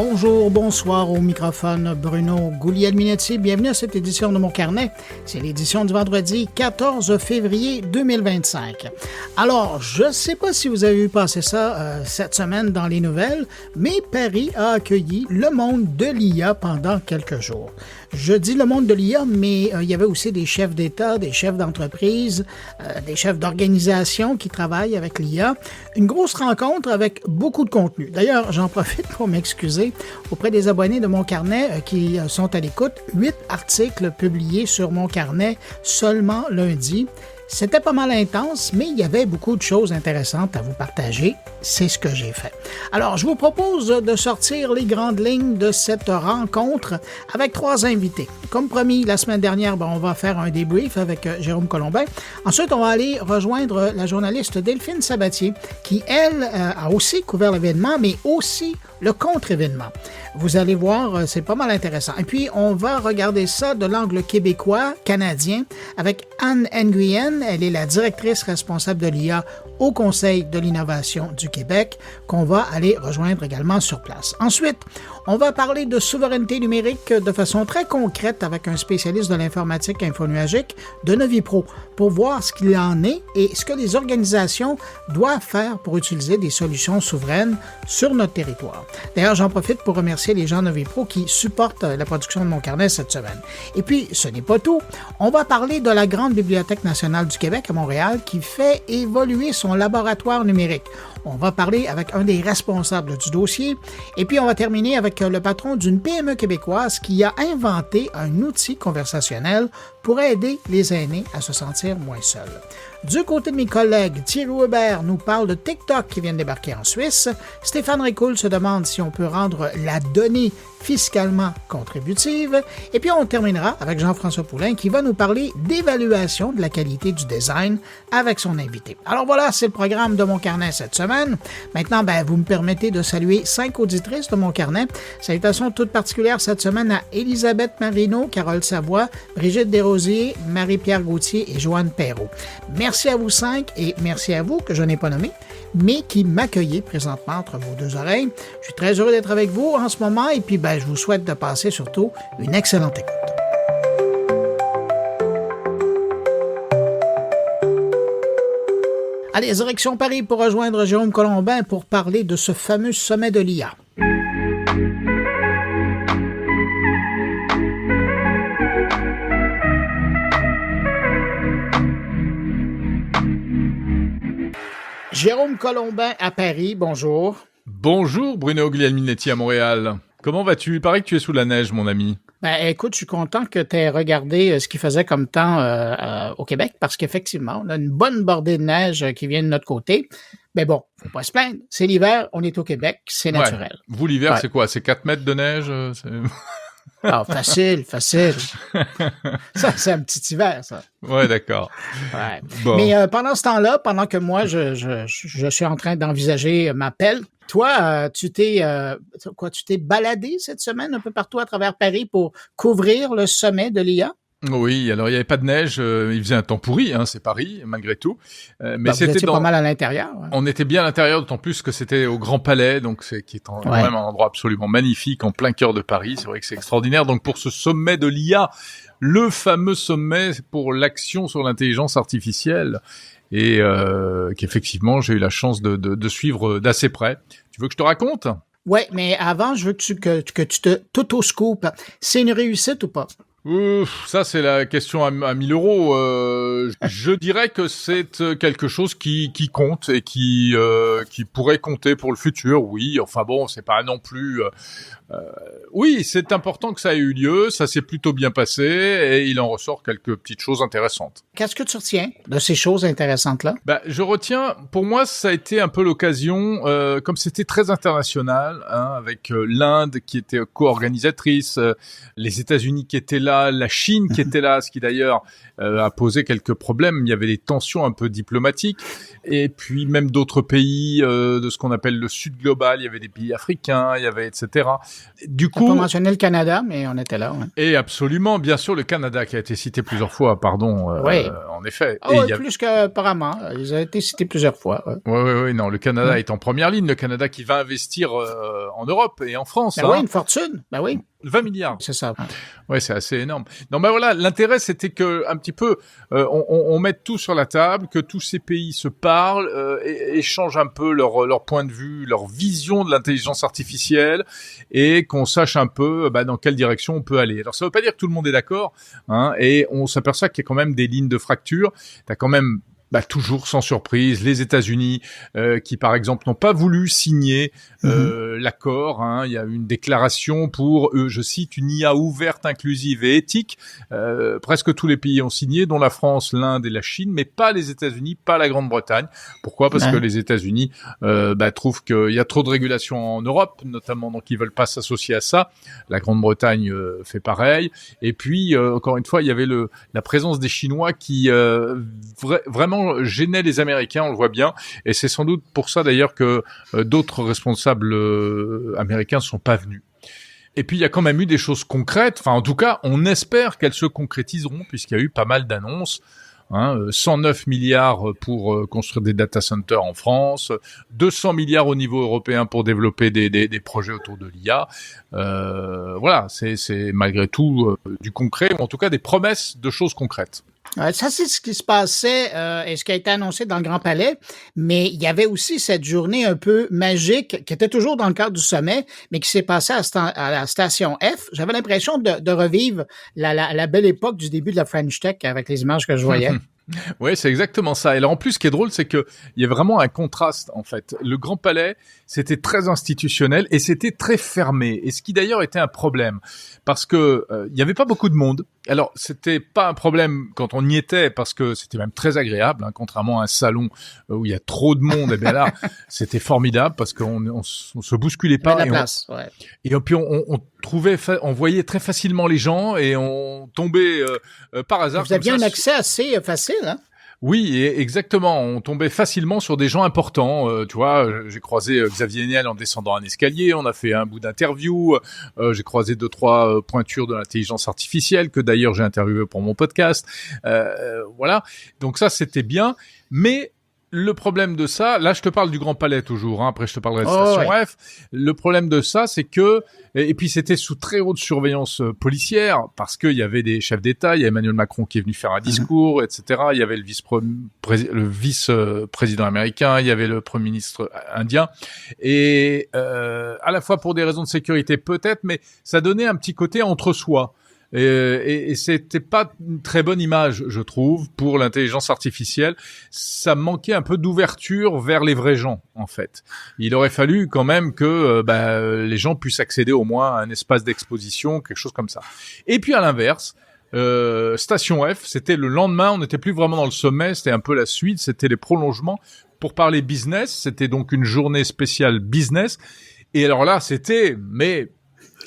Bonjour, bonsoir au microphone Bruno Guglielminetti. Bienvenue à cette édition de Mon Carnet. C'est l'édition du vendredi 14 février 2025. Alors, je ne sais pas si vous avez vu passer ça cette semaine dans les nouvelles, mais Paris a accueilli le monde de l'IA pendant quelques jours. Je dis le monde de l'IA, mais il y avait aussi des chefs d'État, des chefs d'entreprise, des chefs d'organisation qui travaillent avec l'IA. Une grosse rencontre avec beaucoup de contenu. D'ailleurs, j'en profite pour m'excuser auprès des abonnés de Mon Carnet qui sont à l'écoute. 8 articles publiés sur Mon Carnet seulement lundi. C'était pas mal intense, mais il y avait beaucoup de choses intéressantes à vous partager. C'est ce que j'ai fait. Alors, je vous propose de sortir les grandes lignes de cette rencontre avec 3 invités. Comme promis, la semaine dernière, on va faire un débrief avec Jérôme Colombin. Ensuite, on va aller rejoindre la journaliste Delphine Sabatier, qui, elle, a aussi couvert l'événement, mais aussi le contre-événement. Vous allez voir, c'est pas mal intéressant. Et puis, on va regarder ça de l'angle québécois, canadien, avec Anne Nguyen. Elle est la directrice responsable de l'IA au Conseil de l'innovation du Québec, qu'on va aller rejoindre également sur place. Ensuite, on va parler de souveraineté numérique de façon très concrète avec un spécialiste de l'informatique infonuagique de Novipro pour voir ce qu'il en est et ce que les organisations doivent faire pour utiliser des solutions souveraines sur notre territoire. D'ailleurs, j'en profite pour remercier les gens de Novipro qui supportent la production de Mon Carnet cette semaine. Et puis, ce n'est pas tout. On va parler de la Grande Bibliothèque nationale du Québec à Montréal qui fait évoluer son laboratoire numérique. On va parler avec un des responsables du dossier. Et puis, on va terminer avec le patron d'une PME québécoise qui a inventé un outil conversationnel pour aider les aînés à se sentir moins seuls. Du côté de mes collègues, Thierry Weber nous parle de TikTok qui vient de débarquer en Suisse. Stéphane Ricoul se demande si on peut rendre la donnée fiscalement contributive. Et puis on terminera avec Jean-François Poulain qui va nous parler d'évaluation de la qualité du design avec son invité. Alors voilà, c'est le programme de Mon Carnet cette semaine. Maintenant, vous me permettez de saluer 5 auditrices de Mon Carnet. Salutations toutes particulières cette semaine à Elisabeth Marino, Carole Savoie, Brigitte Desrosiers, Marie-Pierre Gauthier et Joanne Perrault. Merci à vous 5 et merci à vous que je n'ai pas nommé, mais qui m'accueillez présentement entre vos 2 oreilles. Je suis très heureux d'être avec vous en ce moment et puis je vous souhaite de passer surtout une excellente écoute. Allez, direction Paris pour rejoindre Jérôme Colombin pour parler de ce fameux sommet de l'IA. Jérôme Colombin à Paris, bonjour. Bonjour Bruno Guglielminetti à Montréal. Comment vas-tu? Il paraît que tu es sous la neige, mon ami. Écoute, je suis content que tu aies regardé ce qu'il faisait comme temps au Québec, parce qu'effectivement, on a une bonne bordée de neige qui vient de notre côté. Mais bon, faut pas se plaindre. C'est l'hiver, on est au Québec, c'est naturel. Ouais. Vous, l'hiver, c'est quoi? C'est 4 mètres de neige? Ah, facile. Ça, c'est un petit hiver, ça. Ouais, d'accord. Ouais. Bon. Mais pendant ce temps-là, pendant que moi, je suis en train d'envisager ma pelle, toi, tu t'es baladé cette semaine un peu partout à travers Paris pour couvrir le sommet de l'IA? Oui, alors il n'y avait pas de neige, il faisait un temps pourri, c'est Paris, malgré tout. Mais c'était vous étiez pas mal à l'intérieur. Ouais. On était bien à l'intérieur, d'autant plus que c'était au Grand Palais, donc qui est vraiment un endroit absolument magnifique, en plein cœur de Paris. C'est vrai que c'est extraordinaire. Donc pour ce sommet de l'IA, le fameux sommet pour l'action sur l'intelligence artificielle, et qu'effectivement j'ai eu la chance de suivre d'assez près. Tu veux que je te raconte? Ouais, mais avant, je veux que tu te t'auto-scoopes. C'est une réussite ou pas? Ça, c'est la question à 1000 euros. Je dirais que c'est quelque chose qui compte et qui pourrait compter pour le futur. Oui, enfin bon, c'est pas non plus... oui, c'est important que ça ait eu lieu, ça s'est plutôt bien passé et il en ressort quelques petites choses intéressantes. Qu'est-ce que tu retiens de ces choses intéressantes-là? Je retiens, pour moi, ça a été un peu l'occasion, comme c'était très international, avec l'Inde qui était co-organisatrice, les États-Unis qui étaient là, là, la Chine qui était là, ce qui d'ailleurs a posé quelques problèmes. Il y avait des tensions un peu diplomatiques, et puis même d'autres pays de ce qu'on appelle le Sud global. Il y avait des pays africains, il y avait etc. Du coup, on peut mentionner le Canada, mais on était là. Ouais. Et absolument, bien sûr, le Canada qui a été cité plusieurs fois, pardon. Oui. En effet. Ah oui, plus qu'apparemment. Ils ont été cités plusieurs fois. Oui, non, le Canada est en première ligne. Le Canada qui va investir en Europe et en France. Ben oui, une fortune. Ben oui. 20 milliards. C'est ça. Ouais, c'est assez énorme. Non, ben voilà, l'intérêt, c'était que un petit peu, on mette tout sur la table, que tous ces pays se parlent, et échangent un peu leur point de vue, leur vision de l'intelligence artificielle, et qu'on sache un peu dans quelle direction on peut aller. Alors, ça veut pas dire que tout le monde est d'accord, hein, et on s'aperçoit qu'il y a quand même des lignes de fracture. T'as quand même toujours sans surprise, les États-Unis qui par exemple n'ont pas voulu signer l'accord. Hein. Il y a eu une déclaration pour, je cite, une IA ouverte, inclusive et éthique. Presque tous les pays ont signé, dont la France, l'Inde et la Chine, mais pas les États-Unis, pas la Grande-Bretagne. Pourquoi ? Parce que les États-Unis trouvent qu'il y a trop de régulation en Europe, notamment, donc ils veulent pas s'associer à ça. La Grande-Bretagne fait pareil. Et puis, encore une fois, il y avait la présence des Chinois qui vraiment gênait les Américains, on le voit bien, et c'est sans doute pour ça d'ailleurs que d'autres responsables américains ne sont pas venus. Et puis il y a quand même eu des choses concrètes, enfin en tout cas on espère qu'elles se concrétiseront puisqu'il y a eu pas mal d'annonces. 109 milliards pour construire des data centers en France, 200 milliards au niveau européen pour développer des projets autour de l'IA. Voilà, c'est malgré tout du concret, ou en tout cas des promesses de choses concrètes. Ça, c'est ce qui se passait et ce qui a été annoncé dans le Grand Palais, mais il y avait aussi cette journée un peu magique qui était toujours dans le cadre du sommet, mais qui s'est passée à la station F. J'avais l'impression de revivre la belle époque du début de la French Tech avec les images que je voyais. Oui, c'est exactement ça. Et alors, en plus, ce qui est drôle, c'est que il y a vraiment un contraste, en fait. Le Grand Palais, c'était très institutionnel et c'était très fermé. Et ce qui d'ailleurs était un problème. Parce que, il y avait pas beaucoup de monde. Alors, c'était pas un problème quand on y était parce que c'était même très agréable, hein, contrairement à un salon où il y a trop de monde. Et bien là, c'était formidable parce qu'on se bousculait pas. La place, ouais. Et puis, on voyait très facilement les gens et on tombait par hasard. Vous aviez un accès assez facile, hein? Oui, exactement. On tombait facilement sur des gens importants. Tu vois, j'ai croisé Xavier Niel en descendant un escalier. On a fait un bout d'interview. J'ai croisé 2-3 pointures de l'intelligence artificielle que d'ailleurs j'ai interviewé pour mon podcast. Voilà. Donc ça, c'était bien. Mais le problème de ça, là je te parle du Grand Palais toujours, hein, après je te parlerai de Station F. Le problème de ça, c'est que, et puis c'était sous très haute surveillance policière, parce qu'il y avait des chefs d'État, il y a Emmanuel Macron qui est venu faire un discours, etc. Il y avait le vice-président américain, il y avait le premier ministre indien, et à la fois pour des raisons de sécurité peut-être, mais ça donnait un petit côté entre soi. Et c'était pas une très bonne image, je trouve, pour l'intelligence artificielle. Ça manquait un peu d'ouverture vers les vrais gens, en fait. Il aurait fallu quand même que les gens puissent accéder au moins à un espace d'exposition, quelque chose comme ça. Et puis à l'inverse, Station F, c'était le lendemain, on n'était plus vraiment dans le sommet, c'était un peu la suite, c'était les prolongements pour parler business. C'était donc une journée spéciale business. Et alors là, c'était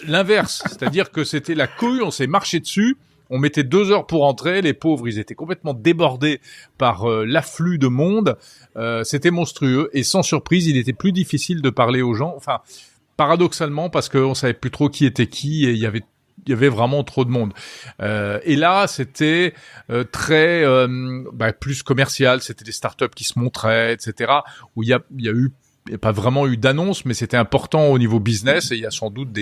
l'inverse, c'est-à-dire que c'était la cohue, on s'est marché dessus, on mettait 2 heures pour entrer, les pauvres, ils étaient complètement débordés par l'afflux de monde, c'était monstrueux, et sans surprise, il était plus difficile de parler aux gens, enfin, paradoxalement, parce qu'on savait plus trop qui était qui, et il y avait vraiment trop de monde. Et là, c'était très plus commercial, c'était des startups qui se montraient, etc., où il y a pas vraiment eu d'annonce, mais c'était important au niveau business, et il y a sans doute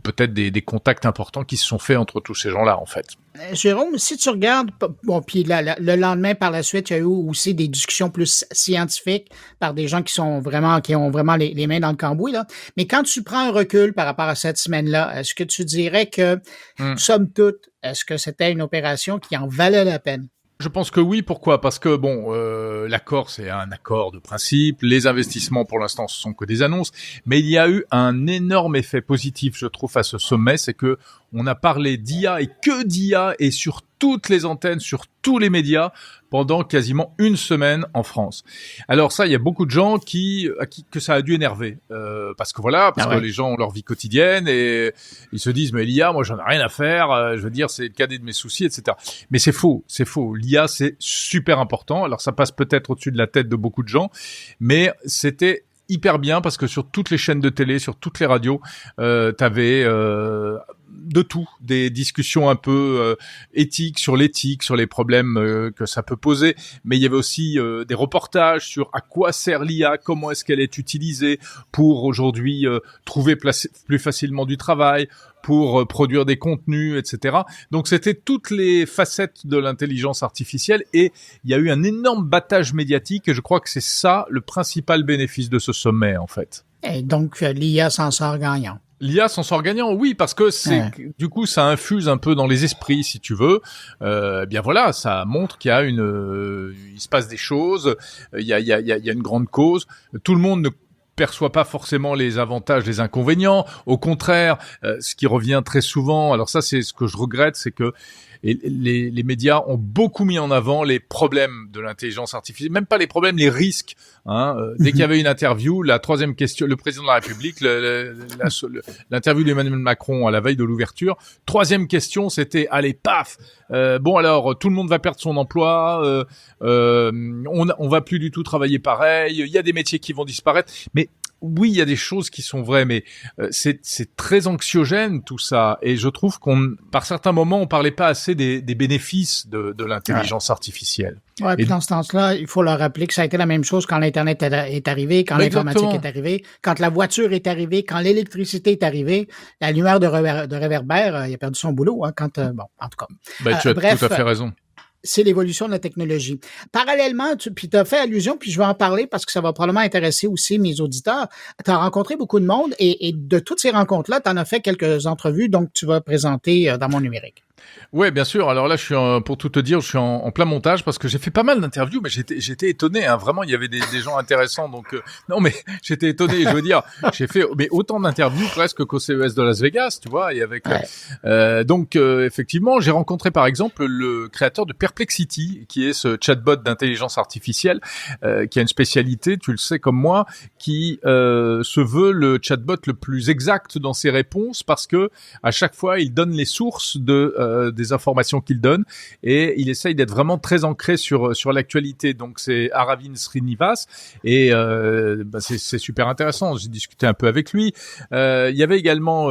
peut-être des contacts importants qui se sont faits entre tous ces gens-là, en fait. Jérôme, si tu regardes, bon, puis le lendemain, par la suite, il y a eu aussi des discussions plus scientifiques par des gens qui ont vraiment les mains dans le cambouis, là. Mais quand tu prends un recul par rapport à cette semaine-là, est-ce que tu dirais que, somme toute, est-ce que c'était une opération qui en valait la peine? Je pense que oui. Pourquoi ? Parce que l'accord, c'est un accord de principe. Les investissements, pour l'instant, ce sont que des annonces. Mais il y a eu un énorme effet positif, je trouve, à ce sommet, c'est que on a parlé d'IA et que d'IA et sur toutes les antennes, sur tous les médias pendant quasiment une semaine en France. Alors ça, il y a beaucoup de gens que ça a dû énerver parce que les gens ont leur vie quotidienne et ils se disent mais l'IA, moi j'en ai rien à faire. Je veux dire, c'est le cadet de mes soucis, etc. Mais c'est faux. L'IA, c'est super important. Alors ça passe peut-être au-dessus de la tête de beaucoup de gens, mais c'était hyper bien parce que sur toutes les chaînes de télé, sur toutes les radios, t'avais de tout, des discussions un peu éthiques, sur l'éthique, sur les problèmes que ça peut poser, mais il y avait aussi des reportages sur à quoi sert l'IA, comment est-ce qu'elle est utilisée pour aujourd'hui trouver plus facilement du travail, pour produire des contenus, etc. Donc c'était toutes les facettes de l'intelligence artificielle et il y a eu un énorme battage médiatique et je crois que c'est ça le principal bénéfice de ce sommet en fait. Et donc l'IA s'en sort gagnant. L'IA s'en sort gagnant, oui, parce que du coup, ça infuse un peu dans les esprits, si tu veux. Bien voilà, ça montre qu'il y a il se passe des choses, il y a une grande cause. Tout le monde ne perçoit pas forcément les avantages, les inconvénients. Au contraire, ce qui revient très souvent, alors ça, c'est ce que je regrette, c'est que les médias ont beaucoup mis en avant les problèmes de l'intelligence artificielle, même pas les problèmes, les risques. Dès qu'il y avait une interview, la troisième question, le président de la République, l'interview d'Emmanuel Macron à la veille de l'ouverture, troisième question, c'était allez, paf. Bon alors, tout le monde va perdre son emploi, on va plus du tout travailler pareil. Il y a des métiers qui vont disparaître, mais oui, il y a des choses qui sont vraies, mais c'est très anxiogène tout ça. Et je trouve par certains moments, on parlait pas assez des bénéfices de l'intelligence artificielle. Ouais, puis dans ce sens-là, il faut leur rappeler que ça a été la même chose quand l'Internet est arrivé, quand l'informatique est arrivée, quand la voiture est arrivée, quand l'électricité est arrivée. La lumière de réverbère, il a perdu son boulot. En tout cas. Tu as tout à fait raison. C'est l'évolution de la technologie. Parallèlement, puis tu as fait allusion, puis je vais en parler parce que ça va probablement intéresser aussi mes auditeurs. Tu as rencontré beaucoup de monde et de toutes ces rencontres-là, tu en as fait quelques entrevues, donc tu vas présenter dans mon numérique. Ouais, bien sûr. Alors là, pour tout te dire, je suis en plein montage parce que j'ai fait pas mal d'interviews, mais j'étais étonné. Vraiment, il y avait des gens intéressants. Donc non, mais j'étais étonné. Je veux dire, j'ai fait autant d'interviews presque qu'au CES de Las Vegas, tu vois. Et avec donc effectivement, j'ai rencontré par exemple le créateur de Perplexity, qui est ce chatbot d'intelligence artificielle, qui a une spécialité, tu le sais comme moi, qui se veut le chatbot le plus exact dans ses réponses parce que à chaque fois, il donne les sources des informations qu'il donne et il essaye d'être vraiment très ancré sur l'actualité. Donc c'est Aravind Srinivas et c'est super intéressant. J'ai discuté un peu avec lui. Il y avait également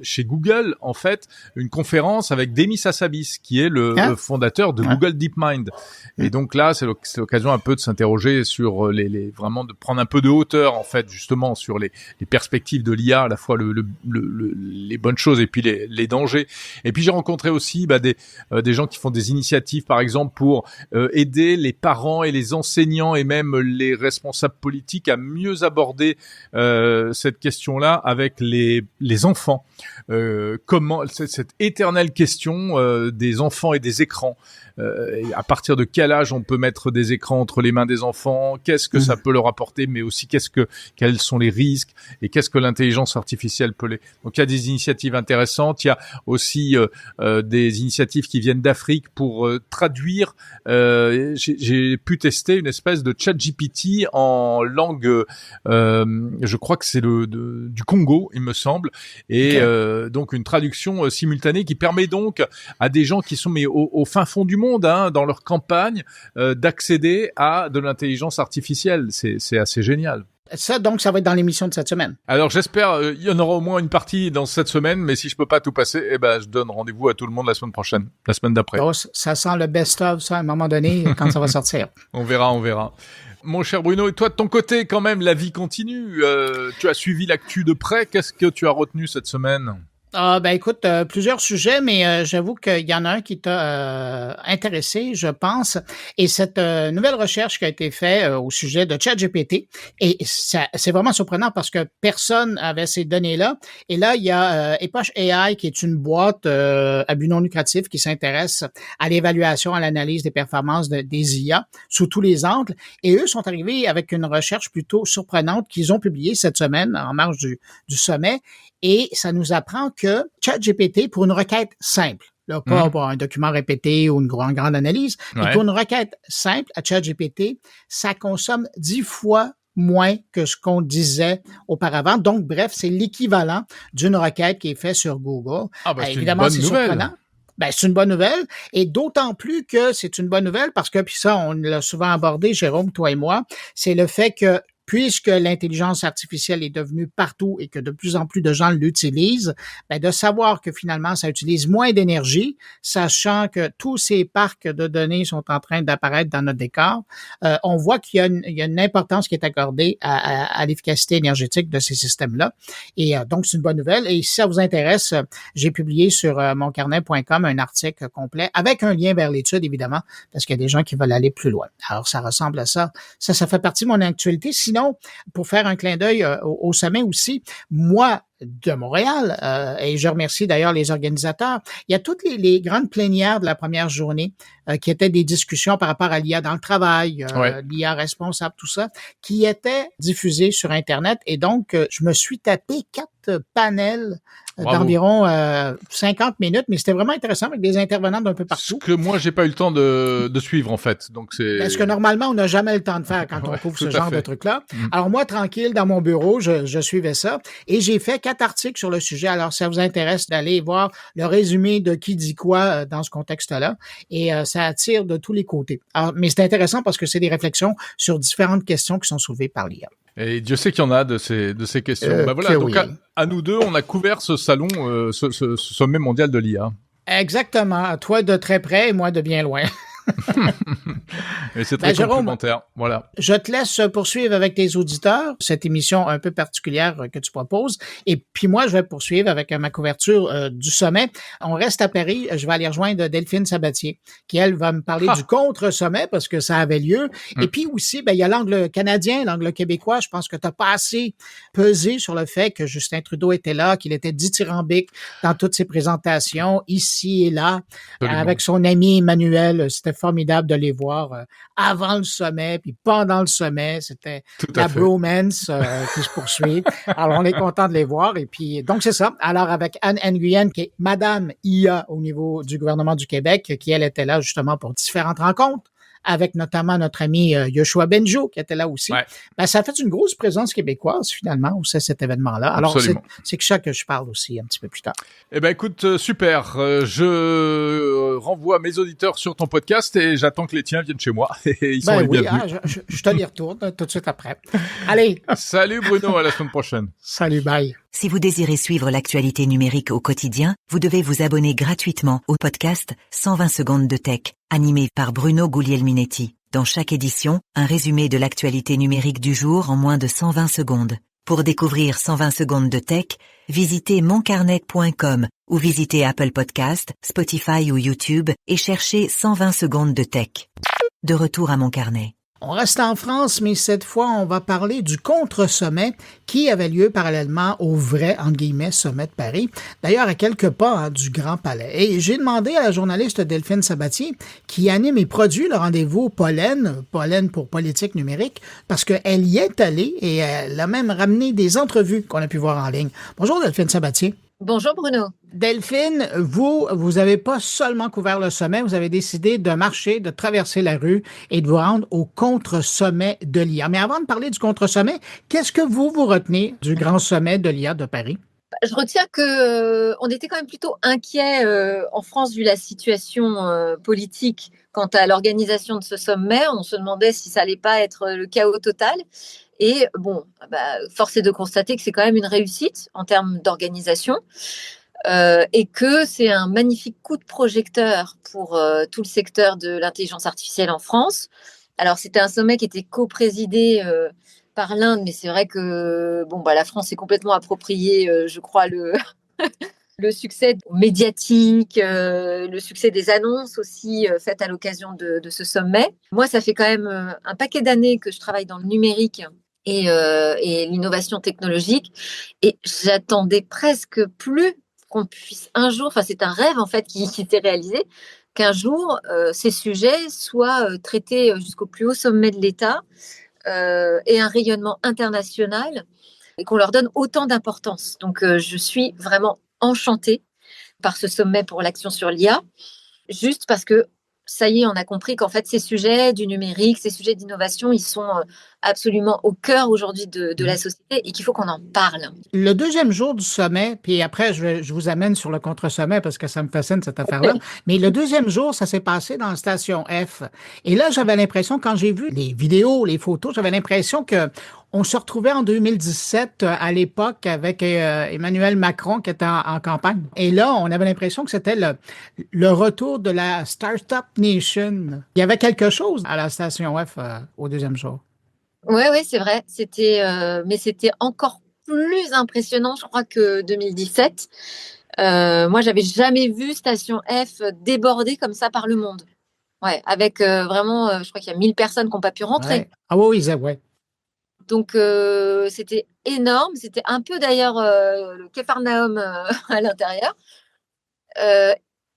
chez Google en fait une conférence avec Demis Hassabis qui est le fondateur de Google DeepMind. Et donc là c'est l'occasion un peu de s'interroger sur vraiment de prendre un peu de hauteur en fait justement sur les perspectives de l'IA, à la fois les bonnes choses et puis les dangers. Et puis j'ai rencontré aussi des gens qui font des initiatives, par exemple, pour aider les parents et les enseignants et même les responsables politiques à mieux aborder cette question-là avec les enfants. Comment cette éternelle question des enfants et des écrans. À partir de quel âge on peut mettre des écrans entre les mains des enfants? Qu'est-ce que ça peut leur apporter? Mais aussi quels sont les risques? Et qu'est-ce que l'intelligence artificielle peut Donc il y a des initiatives intéressantes. Il y a aussi des initiatives qui viennent d'Afrique pour traduire. J'ai pu tester une espèce de ChatGPT en langue. Je crois que c'est du Congo, il me semble, et donc une traduction simultanée qui permet donc à des gens qui sont au fin fond du monde, dans leur campagne, d'accéder à de l'intelligence artificielle. C'est assez génial. Ça, donc, ça va être dans l'émission de cette semaine. Alors, j'espère, il y en aura au moins une partie dans cette semaine, mais si je peux pas tout passer, je donne rendez-vous à tout le monde la semaine prochaine, la semaine d'après. Oh, ça sent le best-of, ça, à un moment donné, quand ça va sortir. On verra. Mon cher Bruno, et toi, de ton côté, quand même, la vie continue. Tu as suivi l'actu de près. Qu'est-ce que tu as retenu cette semaine? Écoute, plusieurs sujets, mais j'avoue qu'il y en a un qui t'a intéressé, je pense. Et cette nouvelle recherche qui a été faite au sujet de ChatGPT, et c'est vraiment surprenant parce que personne avait ces données-là. Et là, il y a Epoch AI, qui est une boîte à but non lucratif qui s'intéresse à l'évaluation, à l'analyse des performances des IA sous tous les angles. Et eux sont arrivés avec une recherche plutôt surprenante qu'ils ont publiée cette semaine en marge du sommet. Et ça nous apprend que ChatGPT, pour une requête simple, là, pas pour un document répété ou une grande analyse, mais pour une requête simple à ChatGPT, ça consomme 10 fois moins que ce qu'on disait auparavant. Donc, bref, c'est l'équivalent d'une requête qui est faite sur Google. Ah ben, c'est évidemment, une bonne nouvelle. surprenant. Ben, c'est une bonne nouvelle, et d'autant plus que c'est une bonne nouvelle parce que, puis ça, on l'a souvent abordé, Jérôme, toi et moi, c'est le fait que puisque l'intelligence artificielle est devenue partout et que de plus en plus de gens l'utilisent, ben de savoir que finalement, ça utilise moins d'énergie, sachant que tous ces parcs de données sont en train d'apparaître dans notre décor, on voit qu'il y a une importance qui est accordée à l'efficacité énergétique de ces systèmes-là. Et donc, c'est une bonne nouvelle. Et si ça vous intéresse, j'ai publié sur moncarnet.com un article complet avec un lien vers l'étude, évidemment, parce qu'il y a des gens qui veulent aller plus loin. Alors, ça ressemble à ça. Ça fait partie de mon actualité. Sinon, pour faire un clin d'œil au sommet aussi, moi, de Montréal, et je remercie d'ailleurs les organisateurs, il y a toutes les grandes plénières de la première journée qui étaient des discussions par rapport à l'IA dans le travail, l'IA responsable, tout ça, qui étaient diffusées sur Internet. Et donc, je me suis tapé 4 panels d'environ 50 minutes, mais c'était vraiment intéressant avec des intervenants d'un peu partout. Ce que moi, j'ai pas eu le temps de suivre, en fait. Donc, c'est... Parce que normalement, on n'a jamais le temps de faire quand on couvre ce genre de truc-là. Alors moi, tranquille, dans mon bureau, je suivais ça et j'ai fait 4 articles sur le sujet. Alors, ça vous intéresse d'aller voir le résumé de qui dit quoi dans ce contexte-là. Et ça attire de tous les côtés. Alors, mais c'est intéressant parce que c'est des réflexions sur différentes questions qui sont soulevées par l'IA. Et Dieu sait qu'il y en a de ces questions. Ben voilà, donc oui. à nous deux, on a couvert ce salon, ce sommet mondial de l'IA. Exactement. Toi de très près et moi de bien loin. Et c'est très complémentaire. Voilà. Je te laisse poursuivre avec tes auditeurs cette émission un peu particulière que tu proposes. Et puis moi, je vais poursuivre avec ma couverture du sommet. On reste à Paris. Je vais aller rejoindre Delphine Sabatier, qui, elle, va me parler du contre-sommet parce que ça avait lieu. Et puis aussi, ben, il y a l'angle canadien, l'angle québécois. Je pense que tu n'as pas assez pesé sur le fait que Justin Trudeau était là, qu'il était dithyrambique dans toutes ses présentations, ici et là, avec son ami Emmanuel. C'était formidable de les voir avant le sommet, puis pendant le sommet. C'était la bromance qui se poursuit. Alors, on est content de les voir. Et puis, donc, c'est ça. Alors, avec Anne Nguyen, qui est Madame IA au niveau du gouvernement du Québec, qui, elle, était là justement pour différentes rencontres, avec notamment notre ami Yoshua Benjo, qui était là aussi. Ouais. Ben, ça a fait une grosse présence québécoise, finalement, où c'est cet événement-là. Alors, c'est que ça que je parle aussi un petit peu plus tard. Eh ben, écoute, super. Je renvoie mes auditeurs sur ton podcast et j'attends que les tiens viennent chez moi. Et ils sont les bienvenus. Je te les retourne tout de suite après. Allez. Salut Bruno, à la semaine prochaine. Salut, bye. Si vous désirez suivre l'actualité numérique au quotidien, vous devez vous abonner gratuitement au podcast 120 secondes de tech, animé par Bruno Guglielminetti. Dans chaque édition, un résumé de l'actualité numérique du jour en moins de 120 secondes. Pour découvrir 120 secondes de tech, visitez moncarnet.com ou visitez Apple Podcast, Spotify ou YouTube et cherchez 120 secondes de tech. De retour à Mon Carnet. On reste en France, mais cette fois, on va parler du contre-sommet qui avait lieu parallèlement au vrai, entre guillemets, sommet de Paris. D'ailleurs, à quelques pas du Grand Palais. Et j'ai demandé à la journaliste Delphine Sabatier, qui anime et produit le rendez-vous Pollen pour politique numérique, parce qu'elle y est allée et elle a même ramené des entrevues qu'on a pu voir en ligne. Bonjour Delphine Sabatier. Bonjour Bruno. Delphine, vous avez pas seulement couvert le sommet, vous avez décidé de marcher, de traverser la rue et de vous rendre au contre-sommet de l'IA. Mais avant de parler du contre-sommet, qu'est-ce que vous retenez du grand sommet de l'IA de Paris? Je retiens que on était quand même plutôt inquiets en France vu la situation politique quant à l'organisation de ce sommet. On se demandait si ça allait pas être le chaos total. Et bon, force est de constater que c'est quand même une réussite en termes d'organisation et que c'est un magnifique coup de projecteur pour tout le secteur de l'intelligence artificielle en France. Alors, c'était un sommet qui était co-présidé par l'Inde, mais c'est vrai que la France est complètement appropriée, je crois, le succès médiatique, le succès des annonces aussi faites à l'occasion de ce sommet. Moi, ça fait quand même un paquet d'années que je travaille dans le numérique et l'innovation technologique. Et j'attendais presque plus qu'on puisse un jour, c'est un rêve en fait qui s'est réalisé, qu'un jour ces sujets soient traités jusqu'au plus haut sommet de l'État et un rayonnement international et qu'on leur donne autant d'importance. Donc je suis vraiment enchantés par ce sommet pour l'action sur l'IA, juste parce que ça y est, on a compris qu'en fait, ces sujets du numérique, ces sujets d'innovation, ils sont absolument au cœur aujourd'hui de la société et qu'il faut qu'on en parle. Le deuxième jour du sommet, puis après, je vous amène sur le contre-sommet parce que ça me fascine cette affaire-là, mais le deuxième jour, ça s'est passé dans la station F. Et là, j'avais l'impression, quand j'ai vu les vidéos, les photos, j'avais l'impression que on se retrouvait en 2017 à l'époque avec Emmanuel Macron qui était en campagne. Et là, on avait l'impression que c'était le retour de la Startup Nation. Il y avait quelque chose à la station F au deuxième jour. Oui, c'est vrai. Mais c'était encore plus impressionnant, je crois, que 2017. Moi, j'avais jamais vu Station F déborder comme ça par le monde. Ouais, avec vraiment, je crois qu'il y a 1000 personnes qui n'ont pas pu rentrer. Ouais. Ah oui, ouais. Donc, c'était énorme. C'était un peu d'ailleurs le Capharnaüm à l'intérieur.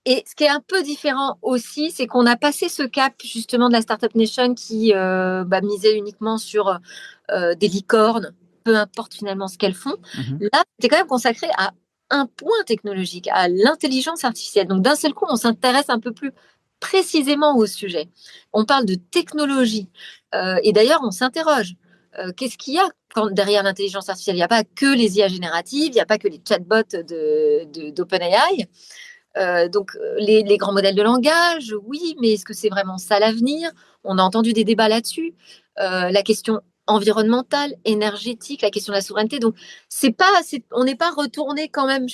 Et ce qui est un peu différent aussi, c'est qu'on a passé ce cap justement de la Startup Nation qui misait uniquement sur des licornes, peu importe finalement ce qu'elles font. Là, c'était quand même consacré à un point technologique, à l'intelligence artificielle. Donc d'un seul coup, on s'intéresse un peu plus précisément au sujet. On parle de technologie. Et d'ailleurs, on s'interroge. Qu'est-ce qu'il y a derrière l'intelligence artificielle ? Il n'y a pas que les IA génératives, il n'y a pas que les chatbots d'OpenAI. Donc, les grands modèles de langage, oui, mais est-ce que c'est vraiment ça l'avenir ? On a entendu des débats là-dessus. La question environnementale, énergétique, la question de la souveraineté. Donc, on n'est pas retourné quand même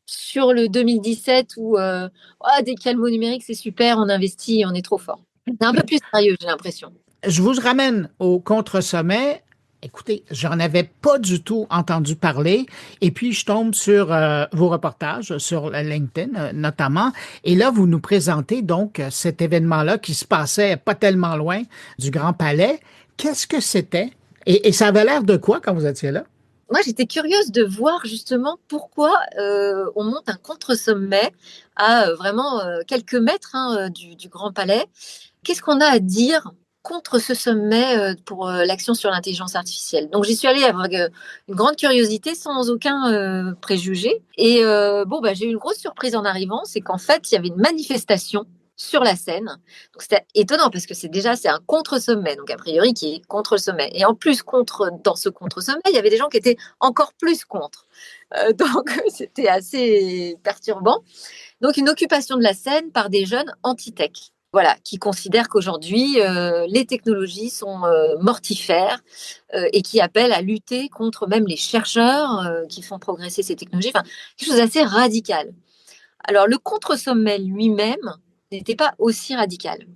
sur le 2017 où dès qu'il y a le mot numérique, c'est super, on investit, on est trop fort. C'est un peu plus sérieux, j'ai l'impression. Je vous ramène au contre-sommet. Écoutez, j'en avais pas du tout entendu parler. Et puis, je tombe sur vos reportages sur LinkedIn, notamment. Et là, vous nous présentez donc cet événement-là qui se passait pas tellement loin du Grand Palais. Qu'est-ce que c'était? Et ça avait l'air de quoi quand vous étiez là? Moi, j'étais curieuse de voir justement pourquoi on monte un contre-sommet à vraiment quelques mètres du Grand Palais. Qu'est-ce qu'on a à dire contre ce sommet pour l'action sur l'intelligence artificielle? Donc, j'y suis allée avec une grande curiosité, sans aucun préjugé. Et j'ai eu une grosse surprise en arrivant, c'est qu'en fait, il y avait une manifestation sur la scène. Donc, c'était étonnant parce que c'est un contre-sommet, donc a priori qui est contre le sommet. Et en plus, dans ce contre-sommet, il y avait des gens qui étaient encore plus contre. Donc, c'était assez perturbant. Donc, une occupation de la scène par des jeunes anti-tech. Voilà, qui considèrent qu'aujourd'hui, les technologies sont mortifères et qui appellent à lutter contre même les chercheurs qui font progresser ces technologies. Enfin, quelque chose d'assez radical. Alors, le contre-sommet lui-même n'était pas aussi radical.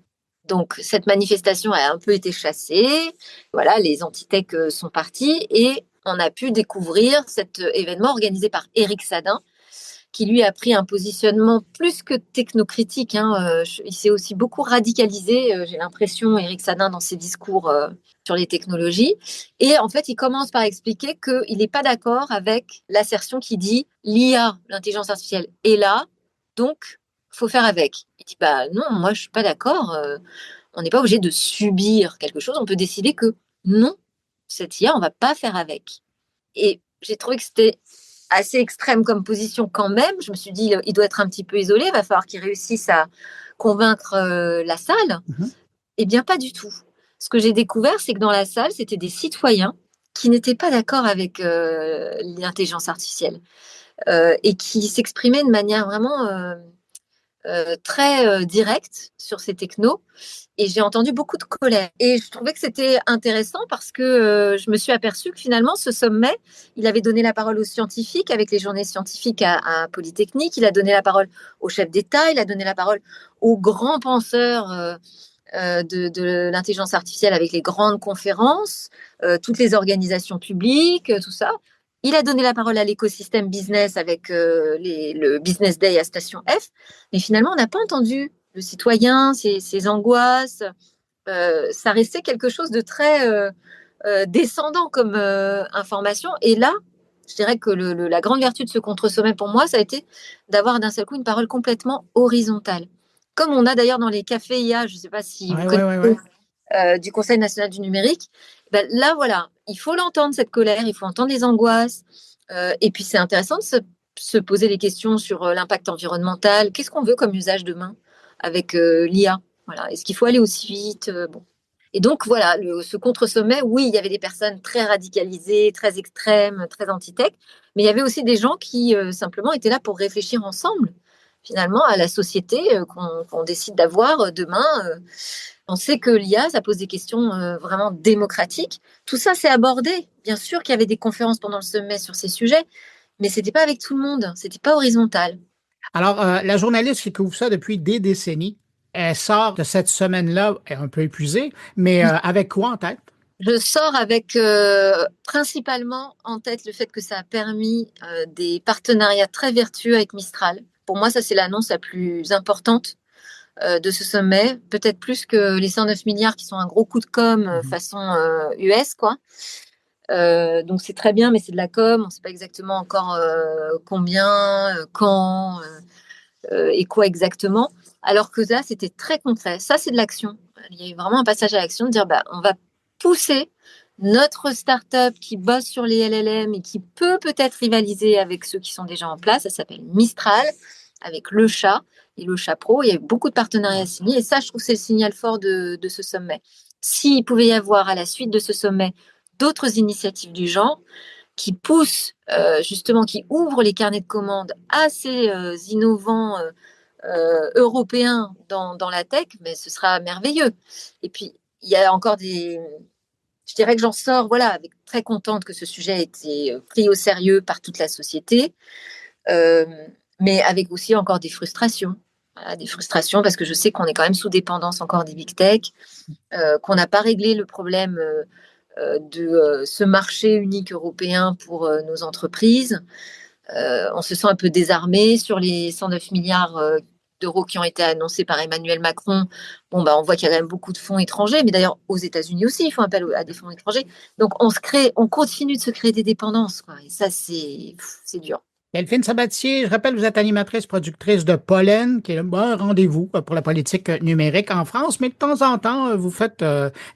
Donc, cette manifestation a un peu été chassée. Voilà, les anti-tech sont partis et on a pu découvrir cet événement organisé par Éric Sadin, qui lui a pris un positionnement plus que technocritique. Il s'est aussi beaucoup radicalisé, j'ai l'impression, Éric Sadin, dans ses discours sur les technologies. Et en fait, il commence par expliquer qu'il n'est pas d'accord avec l'assertion qui dit l'IA, l'intelligence artificielle, est là, donc il faut faire avec. Il dit non, moi je ne suis pas d'accord. On n'est pas obligé de subir quelque chose. On peut décider que non, cette IA, on ne va pas faire avec. Et j'ai trouvé que c'était assez extrême comme position quand même. Je me suis dit, il doit être un petit peu isolé, il va falloir qu'il réussisse à convaincre la salle. Eh bien, pas du tout. Ce que j'ai découvert, c'est que dans la salle, c'était des citoyens qui n'étaient pas d'accord avec l'intelligence artificielle et qui s'exprimaient de manière vraiment très directe sur ces technos. Et j'ai entendu beaucoup de colère. Et je trouvais que c'était intéressant parce que je me suis aperçue que finalement, ce sommet, il avait donné la parole aux scientifiques avec les journées scientifiques à Polytechnique. Il a donné la parole aux chefs d'État. Il a donné la parole aux grands penseurs de l'intelligence artificielle avec les grandes conférences, toutes les organisations publiques, tout ça. Il a donné la parole à l'écosystème business avec le Business Day à Station F. Mais finalement, on n'a pas entendu le citoyen, ses angoisses. Ça restait quelque chose de très descendant comme information. Et là, je dirais que la grande vertu de ce contre-sommet pour moi, ça a été d'avoir d'un seul coup une parole complètement horizontale. Comme on a d'ailleurs dans les cafés IA, je ne sais pas si vous connaissez, du Conseil national du numérique. Là, voilà, il faut l'entendre, cette colère, il faut entendre les angoisses. Et puis, c'est intéressant de se se poser des questions sur l'impact environnemental. Qu'est-ce qu'on veut comme usage demain avec l'IA? Voilà. Est-ce qu'il faut aller aussi vite? Bon. Et donc, voilà, ce contre-sommet, oui, il y avait des personnes très radicalisées, très extrêmes, très anti-tech, mais il y avait aussi des gens qui simplement étaient là pour réfléchir ensemble, finalement, à la société qu'on décide d'avoir demain. On sait que l'IA, ça pose des questions vraiment démocratiques. Tout ça, c'est abordé. Bien sûr qu'il y avait des conférences pendant le sommet sur ces sujets, mais ce n'était pas avec tout le monde, ce n'était pas horizontal. Alors, la journaliste qui couvre ça depuis des décennies, elle sort de cette semaine-là un peu épuisée, mais avec quoi en tête? Je sors avec principalement en tête le fait que ça a permis des partenariats très vertueux avec Mistral. Pour moi, ça, c'est l'annonce la plus importante de ce sommet, peut-être plus que les 109 milliards qui sont un gros coup de com façon US, quoi. Donc c'est très bien, mais c'est de la com, on ne sait pas exactement encore combien, quand et quoi exactement. Alors que là, c'était très concret. Ça, c'est de l'action. Il y a eu vraiment un passage à l'action de dire, on va pousser notre start-up qui bosse sur les LLM et qui peut peut-être rivaliser avec ceux qui sont déjà en place. Ça s'appelle Mistral, avec le chat et le chat pro. Il y a eu beaucoup de partenariats signés et ça, je trouve que c'est le signal fort de ce sommet. S'il pouvait y avoir à la suite de ce sommet d'autres initiatives du genre qui poussent, justement, qui ouvrent les carnets de commandes assez innovants européens dans la tech, mais ce sera merveilleux. Et puis, il y a encore je dirais que j'en sors, voilà, avec très contente que ce sujet ait été pris au sérieux par toute la société, mais avec aussi encore des frustrations. Voilà, des frustrations parce que je sais qu'on est quand même sous dépendance encore des big tech, qu'on n'a pas réglé le problème de ce marché unique européen pour nos entreprises. On se sent un peu désarmé sur les 109 milliards d'euros qui ont été annoncés par Emmanuel Macron. On voit qu'il y a quand même beaucoup de fonds étrangers, mais d'ailleurs aux États-Unis aussi, ils font appel à des fonds étrangers. Donc on continue de se créer des dépendances, quoi. Et ça, c'est dur. Delphine Sabatier, je rappelle, vous êtes animatrice productrice de Pollen, qui est le bon rendez-vous pour la politique numérique en France, mais de temps en temps, vous faites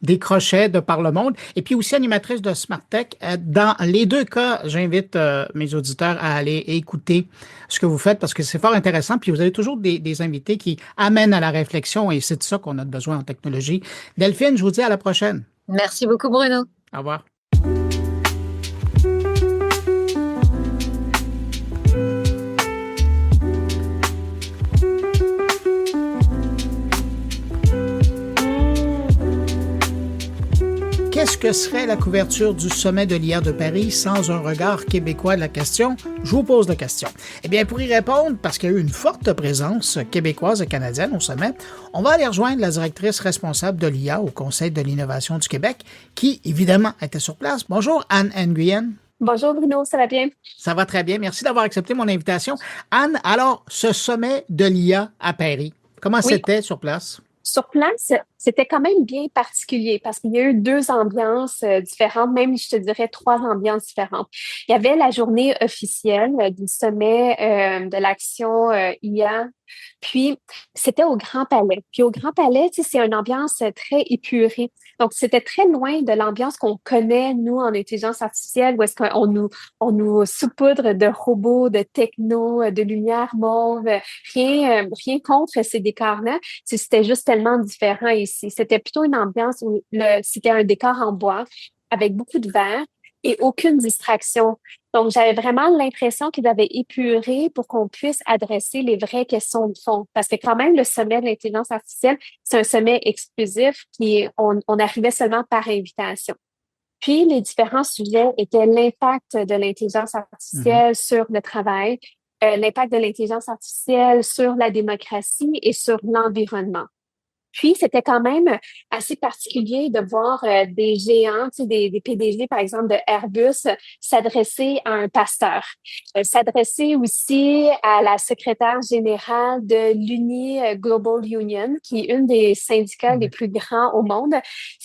des crochets de par le monde. Et puis aussi animatrice de Smart Tech. Dans les deux cas, j'invite mes auditeurs à aller écouter ce que vous faites parce que c'est fort intéressant. Puis vous avez toujours des invités qui amènent à la réflexion et c'est de ça qu'on a besoin en technologie. Delphine, je vous dis à la prochaine. Merci beaucoup, Bruno. Au revoir. Qu'est-ce que serait la couverture du sommet de l'IA de Paris sans un regard québécois de la question? Je vous pose la question. Eh bien, pour y répondre, parce qu'il y a eu une forte présence québécoise et canadienne au sommet, on va aller rejoindre la directrice responsable de l'IA au Conseil de l'innovation du Québec, qui, évidemment, était sur place. Bonjour, Anne Nguyen. Bonjour Bruno, ça va bien? Ça va très bien. Merci d'avoir accepté mon invitation. Anne, alors, ce sommet de l'IA à Paris, comment c'était sur place? Sur place, c'était quand même bien particulier parce qu'il y a eu deux ambiances différentes, même je te dirais trois ambiances différentes. Il y avait la journée officielle du sommet de l'action IA, puis c'était au Grand Palais. Puis au Grand Palais, tu sais, c'est une ambiance très épurée. Donc, c'était très loin de l'ambiance qu'on connaît, nous, en intelligence artificielle, où est-ce on nous saupoudre de robots, de techno, de lumière mauve. Rien contre ces décors-là. C'était juste tellement différent ici. C'était plutôt une ambiance où c'était un décor en bois avec beaucoup de verre et aucune distraction. Donc, j'avais vraiment l'impression qu'ils avaient épuré pour qu'on puisse adresser les vraies questions de fond. Parce que quand même, le sommet de l'intelligence artificielle, c'est un sommet exclusif on arrivait seulement par invitation. Puis, les différents sujets étaient l'impact de l'intelligence artificielle sur le travail, l'impact de l'intelligence artificielle sur la démocratie et sur l'environnement. Puis, c'était quand même assez particulier de voir des géants, tu sais, des PDG, par exemple, de Airbus, s'adresser à un pasteur. S'adresser aussi à la secrétaire générale de l'Uni Global Union, qui est une des syndicats les plus grands au monde.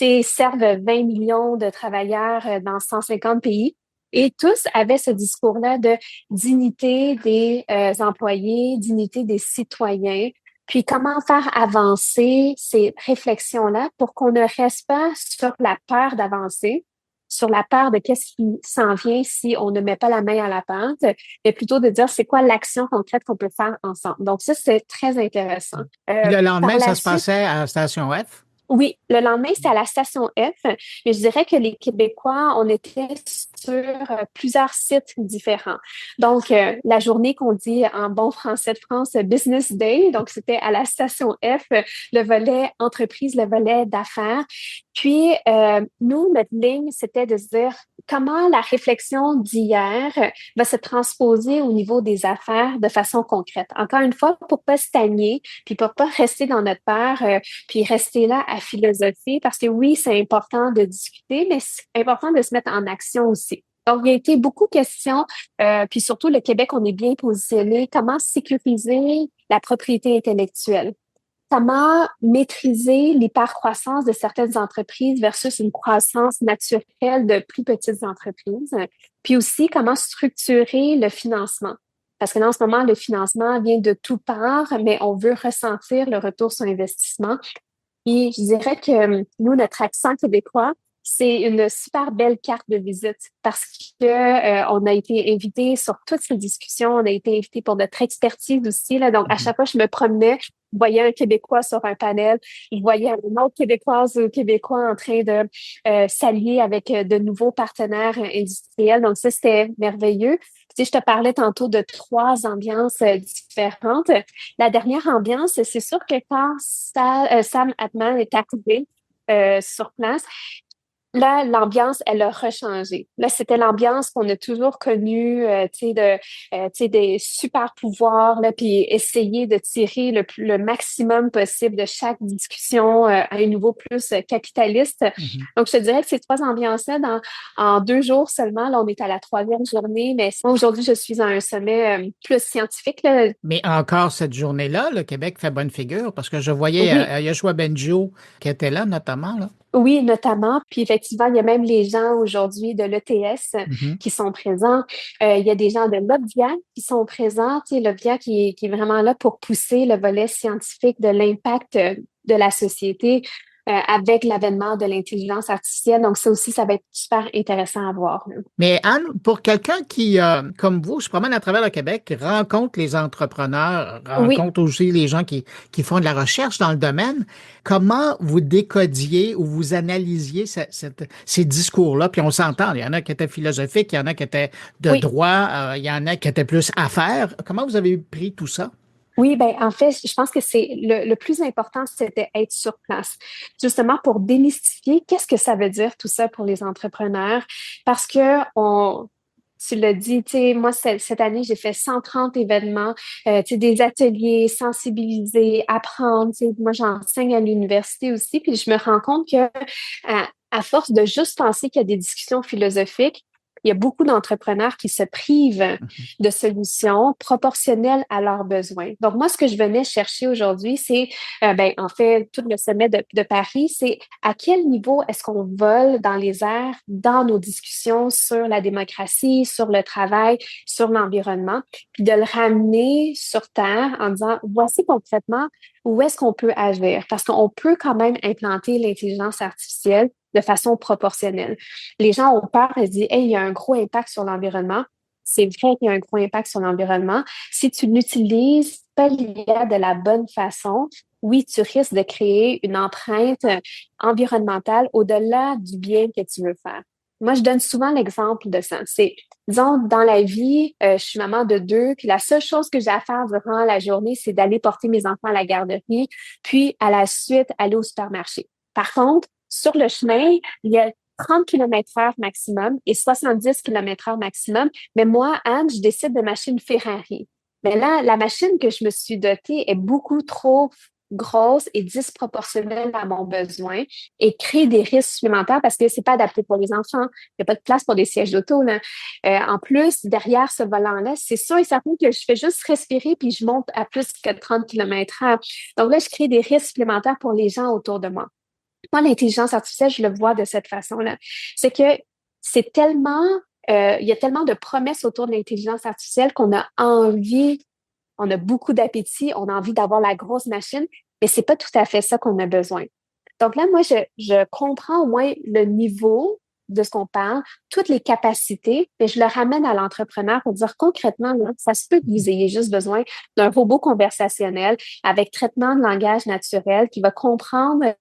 Ils servent 20 millions de travailleurs dans 150 pays. Et tous avaient ce discours-là de dignité des employés, dignité des citoyens. Puis comment faire avancer ces réflexions-là pour qu'on ne reste pas sur la peur d'avancer, sur la peur de qu'est-ce qui s'en vient si on ne met pas la main à la pâte, mais plutôt de dire c'est quoi l'action concrète qu'on peut faire ensemble. Donc ça, c'est très intéressant. Puis le Par lendemain, la ça se suite, passait à la station F. oui, le lendemain, c'est à la station F, mais je dirais que les Québécois, on était sur plusieurs sites différents. Donc, la journée qu'on dit en bon français de France, Business Day, donc c'était à la station F, le volet entreprise, le volet d'affaires. Puis, nous, notre ligne, c'était de se dire comment la réflexion d'hier va se transposer au niveau des affaires de façon concrète. Encore une fois, pour pas stagner, puis pour pas rester dans notre peur, puis rester là à philosopher, parce que oui, c'est important de discuter, mais c'est important de se mettre en action aussi. Donc, il y a été beaucoup de questions, puis surtout le Québec, on est bien positionné. Comment sécuriser la propriété intellectuelle? Comment maîtriser l'hypercroissance de certaines entreprises versus une croissance naturelle de plus petites entreprises? Puis aussi, comment structurer le financement? Parce que là, en ce moment, le financement vient de toutes parts, mais on veut ressentir le retour sur investissement. Et je dirais que nous, notre accent québécois, c'est une super belle carte de visite parce que on a été invité sur toutes ces discussions, on a été invité pour notre expertise aussi là. Donc à chaque fois que je me promenais, je voyais un Québécois sur un panel, je voyais une autre Québécoise ou Québécois en train de s'allier avec de nouveaux partenaires industriels. Donc ça c'était merveilleux. Tu sais, je te parlais tantôt de 3 ambiances différentes. La dernière ambiance, c'est sûr que quand Sam Altman est arrivé sur place, là, l'ambiance, elle a rechangé. Là, c'était l'ambiance qu'on a toujours connue, tu sais, des super pouvoirs, là, puis essayer de tirer le maximum possible de chaque discussion à un niveau plus capitaliste. Donc, je te dirais que ces 3 ambiances-là, en 2 jours seulement, là, on est à la 3e journée, mais aujourd'hui, je suis à un sommet plus scientifique, là. Mais encore cette journée-là, le Québec fait bonne figure parce que je voyais Oui. Yoshua Bengio qui était là notamment. Là. Oui, notamment. Puis effectivement, il y a même les gens aujourd'hui de l'ETS qui sont présents. Il y a des gens de l'Obvia qui sont présents. Tu sais, l'Obvia qui est vraiment là pour pousser le volet scientifique de l'impact de la société avec l'avènement de l'intelligence artificielle. Donc ça aussi, ça va être super intéressant à voir. Mais Anne, pour quelqu'un qui, comme vous, se promène à travers le Québec, rencontre les entrepreneurs, rencontre aussi les gens qui font de la recherche dans le domaine, comment vous décodiez ou vous analysiez ces discours-là? Puis on s'entend, il y en a qui étaient philosophiques, il y en a qui étaient de droit, il y en a qui étaient plus affaires. Comment vous avez pris tout ça? Oui, ben en fait, je pense que c'est le plus important, c'était être sur place, justement pour démystifier qu'est-ce que ça veut dire tout ça pour les entrepreneurs, parce que tu l'as dit, tu sais, moi cette année j'ai fait 130 événements, tu sais, des ateliers, sensibiliser, apprendre. Tu sais, moi j'enseigne à l'université aussi, puis je me rends compte que à force de juste penser qu'il y a des discussions philosophiques, il y a beaucoup d'entrepreneurs qui se privent de solutions proportionnelles à leurs besoins. Donc, moi, ce que je venais chercher aujourd'hui, c'est, en fait, tout le sommet de Paris, c'est à quel niveau est-ce qu'on vole dans les airs dans nos discussions sur la démocratie, sur le travail, sur l'environnement, puis de le ramener sur Terre en disant, voici concrètement où est-ce qu'on peut agir. Parce qu'on peut quand même implanter l'intelligence artificielle de façon proportionnelle. Les gens ont peur, ils se disent, hey, il y a un gros impact sur l'environnement. C'est vrai qu'il y a un gros impact sur l'environnement. Si tu n'utilises pas l'IA de la bonne façon, oui, tu risques de créer une empreinte environnementale au-delà du bien que tu veux faire. Moi, je donne souvent l'exemple de ça. C'est, disons, dans la vie, je suis maman de 2, puis la seule chose que j'ai à faire durant la journée, c'est d'aller porter mes enfants à la garderie, puis à la suite, aller au supermarché. Par contre, sur le chemin, il y a 30 km/h maximum et 70 km/h maximum. Mais moi, Anne, je décide de m'acheter une Ferrari. Mais là, la machine que je me suis dotée est beaucoup trop grosse et disproportionnelle à mon besoin et crée des risques supplémentaires parce que c'est pas adapté pour les enfants. Il n'y a pas de place pour des sièges d'auto, là. En plus, derrière ce volant-là, c'est sûr et certain que je fais juste respirer puis je monte à plus que 30 km/h. Donc là, je crée des risques supplémentaires pour les gens autour de moi. Moi, l'intelligence artificielle, je le vois de cette façon-là. C'est que c'est tellement, il y a tellement de promesses autour de l'intelligence artificielle qu'on a envie, on a beaucoup d'appétit, on a envie d'avoir la grosse machine, mais c'est pas tout à fait ça qu'on a besoin. Donc là, moi, je comprends au moins le niveau de ce qu'on parle, toutes les capacités, mais je le ramène à l'entrepreneur pour dire concrètement, là, ça se peut que vous ayez juste besoin d'un robot conversationnel avec traitement de langage naturel qui va comprendre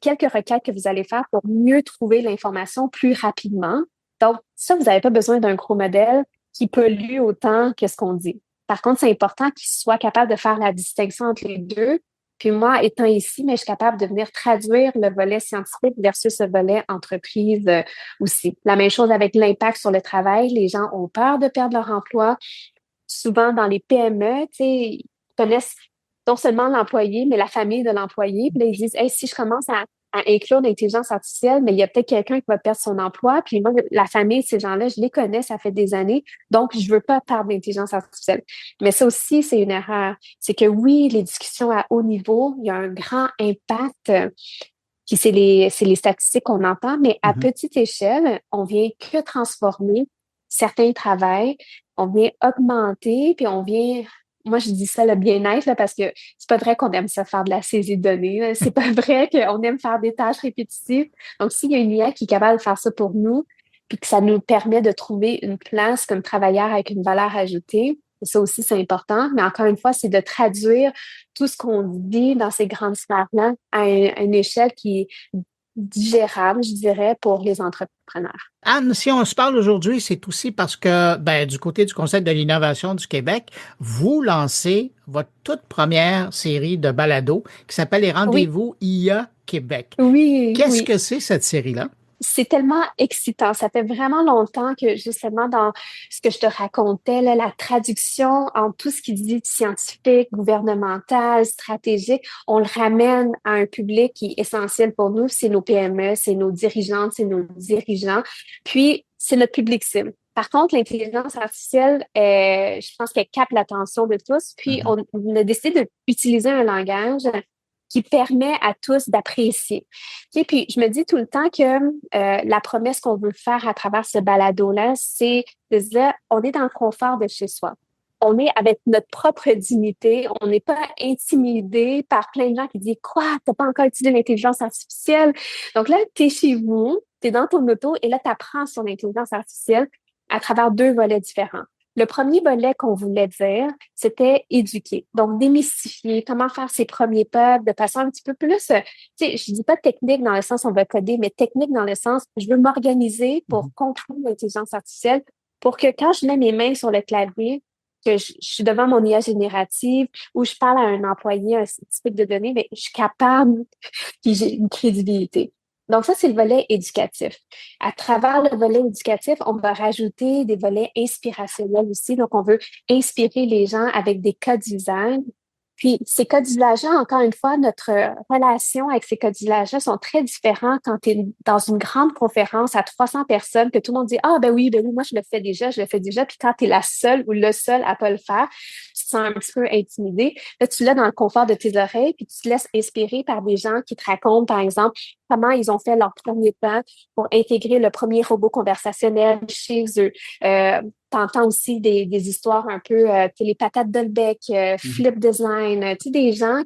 quelques requêtes que vous allez faire pour mieux trouver l'information plus rapidement. Donc, ça, vous n'avez pas besoin d'un gros modèle qui pollue autant que ce qu'on dit. Par contre, c'est important qu'il soit capable de faire la distinction entre les deux. Puis moi, étant ici, mais je suis capable de venir traduire le volet scientifique versus le volet entreprise aussi. La même chose avec l'impact sur le travail. Les gens ont peur de perdre leur emploi. Souvent, dans les PME, tu sais, ils connaissent non seulement l'employé, mais la famille de l'employé. Puis là, ils disent, hey, si je commence à inclure l'intelligence artificielle, mais il y a peut-être quelqu'un qui va perdre son emploi. Puis moi, la famille de ces gens-là, je les connais, ça fait des années. Donc, je veux pas perdre l'intelligence artificielle. Mais ça aussi, c'est une erreur. C'est que oui, les discussions à haut niveau, il y a un grand impact. Puis c'est les statistiques qu'on entend, mais à petite échelle, on vient que transformer certains travails, on vient augmenter, puis on vient, moi je dis ça le bien-être, là, parce que c'est pas vrai qu'on aime ça faire de la saisie de données, là. C'est pas vrai qu'on aime faire des tâches répétitives. Donc, s'il y a une IA qui est capable de faire ça pour nous, puis que ça nous permet de trouver une place comme travailleur avec une valeur ajoutée, ça aussi, c'est important. Mais encore une fois, c'est de traduire tout ce qu'on dit dans ces grandes sphères-là à une échelle qui est digérable, je dirais, pour les entrepreneurs. Anne, si on se parle aujourd'hui, c'est aussi parce que, du côté du Conseil de l'innovation du Québec, vous lancez votre toute première série de balados qui s'appelle les Rendez-vous IA Québec. Oui. Qu'est-ce que c'est cette série-là? C'est tellement excitant. Ça fait vraiment longtemps que, justement, dans ce que je te racontais, là, la traduction en tout ce qui dit scientifique, gouvernemental, stratégique, on le ramène à un public qui est essentiel pour nous. C'est nos PME, c'est nos dirigeantes, c'est nos dirigeants. Puis, c'est notre public cible. Par contre, l'intelligence artificielle, je pense qu'elle capte l'attention de tous. Puis, on a décidé d'utiliser un langage qui permet à tous d'apprécier. Et puis, je me dis tout le temps que la promesse qu'on veut faire à travers ce balado-là, c'est de se dire, on est dans le confort de chez soi. On est avec notre propre dignité. On n'est pas intimidé par plein de gens qui disent « Quoi? T'as pas encore utilisé l'intelligence artificielle? » Donc là, t'es chez vous, t'es dans ton auto et là, t'apprends sur l'intelligence artificielle à travers deux volets différents. Le premier volet qu'on voulait dire, c'était éduquer. Donc, démystifier, comment faire ses premiers pas de façon un petit peu plus, tu sais, je dis pas technique dans le sens on va coder, mais technique dans le sens je veux m'organiser pour comprendre l'intelligence artificielle pour que quand je mets mes mains sur le clavier, que je suis devant mon IA générative ou je parle à un employé, un type de données, mais je suis capable, puis j'ai une crédibilité. Donc, ça, c'est le volet éducatif. À travers le volet éducatif, on va rajouter des volets inspirationnels aussi. Donc, on veut inspirer les gens avec des cas d'usage. Puis, ces cas d'usage-là, encore une fois, notre relation avec ces cas d'usage-là sont très différents quand tu es dans une grande conférence à 300 personnes, que tout le monde dit « Ah, ben oui, moi, je le fais déjà. » Puis, quand tu es la seule ou le seul à pas le faire, tu te sens un petit peu intimidé. Là, tu l'as dans le confort de tes oreilles, puis tu te laisses inspirer par des gens qui te racontent, par exemple, comment ils ont fait leur premier pas pour intégrer le premier robot conversationnel chez eux. T'entends aussi des histoires un peu, les patates Dolbec, Flip Design, tu sais, des gens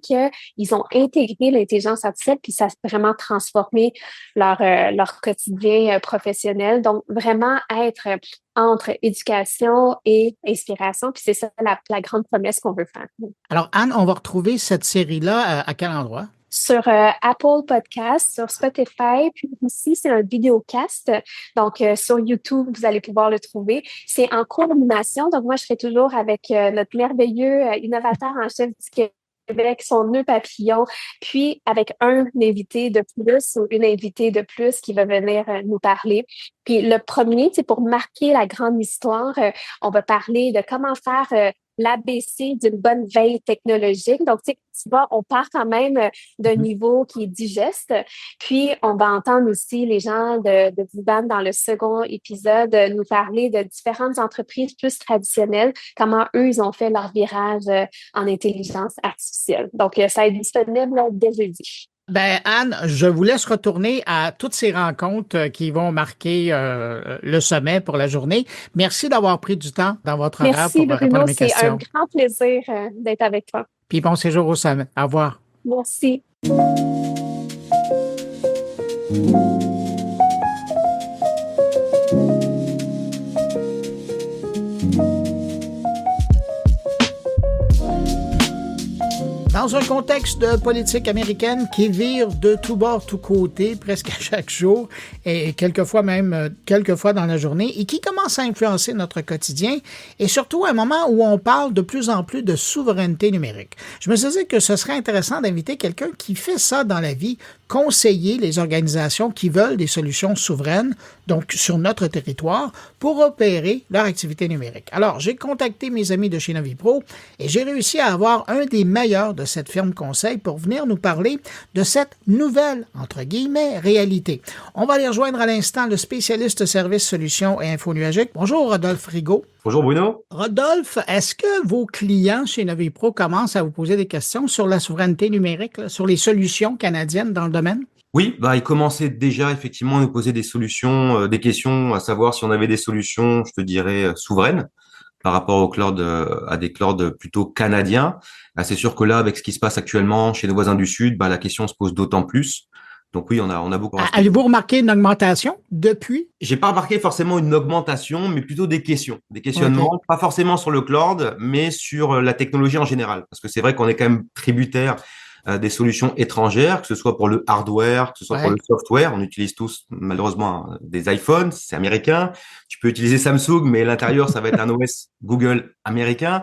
ils ont intégré l'intelligence artificielle puis ça a vraiment transformé leur quotidien professionnel. Donc, vraiment être entre éducation et inspiration, puis c'est ça la grande promesse qu'on veut faire. Alors, Anne, on va retrouver cette série-là à quel endroit? Sur Apple Podcast, sur Spotify, puis aussi c'est un vidéocast. Donc, sur YouTube, vous allez pouvoir le trouver. C'est en co-animation, donc moi, je serai toujours avec notre merveilleux innovateur en chef du Québec, son nœud papillon, puis avec un invité de plus ou une invitée de plus qui va venir nous parler. Puis le premier, c'est pour marquer la grande histoire, on va parler de comment faire l'ABC d'une bonne veille technologique. Donc, tu vois, on part quand même d'un niveau qui est digeste. Puis, on va entendre aussi les gens de Viban dans le second épisode nous parler de différentes entreprises plus traditionnelles, comment eux, ils ont fait leur virage en intelligence artificielle. Donc, ça va être disponible dès jeudi. Anne, je vous laisse retourner à toutes ces rencontres qui vont marquer le sommet pour la journée. Merci d'avoir pris du temps dans votre horaire pour répondre à mes questions. C'est un grand plaisir d'être avec toi. Puis bon séjour au sommet. Au revoir. Merci. contexte de politique américaine qui vire de tous bords, tous côtés, presque à chaque jour, et quelquefois dans la journée, et qui commence à influencer notre quotidien, et surtout à un moment où on parle de plus en plus de souveraineté numérique. Je me suis dit que ce serait intéressant d'inviter quelqu'un qui fait ça dans la vie, conseiller les organisations qui veulent des solutions souveraines, donc sur notre territoire, pour opérer leur activité numérique. Alors, j'ai contacté mes amis de chez Novipro et j'ai réussi à avoir un des meilleurs de cette firme conseil pour venir nous parler de cette nouvelle, entre guillemets, réalité. On va aller rejoindre à l'instant le spécialiste services, solutions et info nuagiques. Bonjour, Rodolphe Rigaud. Bonjour Bruno. Rodolphe, est-ce que vos clients chez Novipro commencent à vous poser des questions sur la souveraineté numérique, là, sur les solutions canadiennes dans le domaine? Oui, ils commençaient déjà effectivement à nous poser des solutions, des questions, à savoir si on avait des solutions, je te dirais, souveraines par rapport au cloud, à des clouds plutôt canadiens. C'est sûr que là, avec ce qui se passe actuellement chez nos voisins du Sud, la question se pose d'autant plus. Donc oui, on a beaucoup. Avez-vous remarqué une augmentation depuis? J'ai pas remarqué forcément une augmentation, mais plutôt des questions, des questionnements, okay. Pas forcément sur le cloud, mais sur la technologie en général. Parce que c'est vrai qu'on est quand même tributaire des solutions étrangères, que ce soit pour le hardware, que ce soit pour le software. On utilise tous, malheureusement, des iPhones, c'est américain. Tu peux utiliser Samsung, mais à l'intérieur, ça va être un OS Google américain.